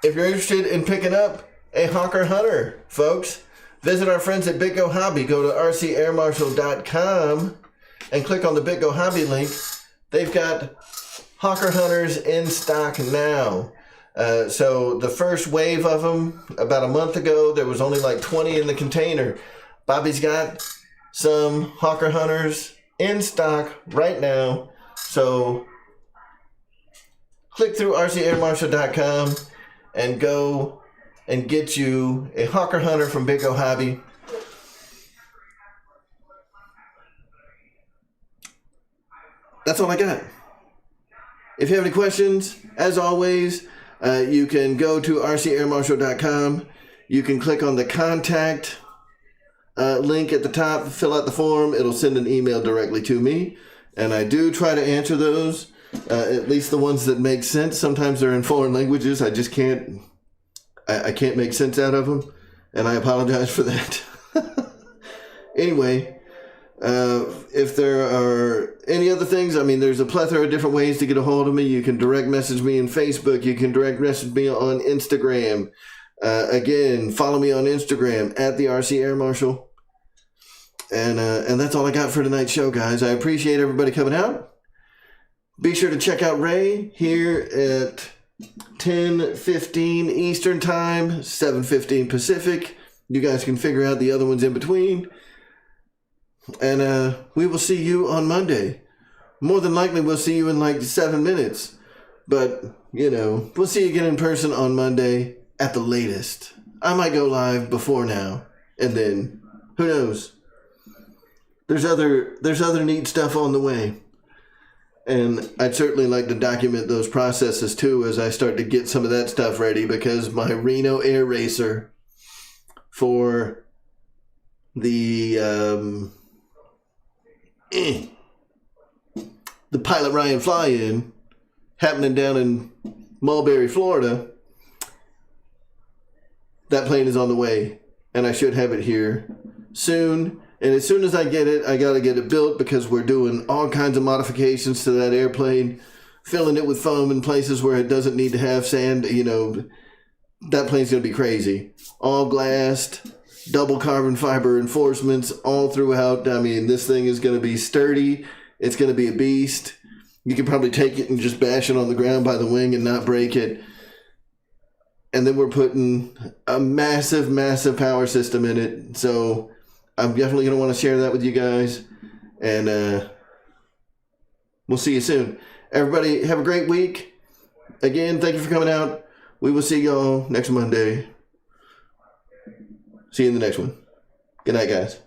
If you're interested in picking up a Hawker Hunter, folks, visit our friends at BitGo Hobby. Go to rcairmarshal.com and click on the BitGo Hobby link. They've got Hawker Hunters in stock now. So the first wave of them, about a month ago, there was only like 20 in the container. Bobby's got some Hawker Hunters in stock right now. So click through rcairmarshal.com and go and get you a Hawker Hunter from Big O Hobby. That's all I got. If you have any questions, as always, you can go to rcairmarshal.com. You can click on the contact link at the top, fill out the form. It'll send an email directly to me. And I do try to answer those, at least the ones that make sense. Sometimes they're in foreign languages. I just can't, I can't make sense out of them. And I apologize for that. Anyway, if there are any other things, I mean, there's a plethora of different ways to get a hold of me. You can direct message me on Facebook. You can direct message me on Instagram. Again, follow me on Instagram at the RC Air Marshal. And that's all I got for tonight's show, guys. I appreciate everybody coming out. Be sure to check out Ray here at 10:15 Eastern Time, 7:15 Pacific. You guys can figure out the other ones in between. And we will see you on Monday. More than likely, we'll see you in like 7 minutes. But, you know, we'll see you again in person on Monday at the latest. I might go live before now. And then, who knows? There's other neat stuff on the way. And I'd certainly like to document those processes too as I start to get some of that stuff ready, because my Reno Air Racer for the Pilot Ryan fly-in happening down in Mulberry, Florida, that plane is on the way, and I should have it here soon. And as soon as I get it, I got to get it built, because we're doing all kinds of modifications to that airplane, filling it with foam in places where it doesn't need to have sand. You know, that plane's going to be crazy. All glassed, double carbon fiber reinforcements all throughout. I mean, this thing is going to be sturdy. It's going to be a beast. You can probably take it and just bash it on the ground by the wing and not break it. And then we're putting a massive, massive power system in it. So I'm definitely going to want to share that with you guys. And we'll see you soon. Everybody, have a great week. Again, thank you for coming out. We will see y'all next Monday. See you in the next one. Good night, guys.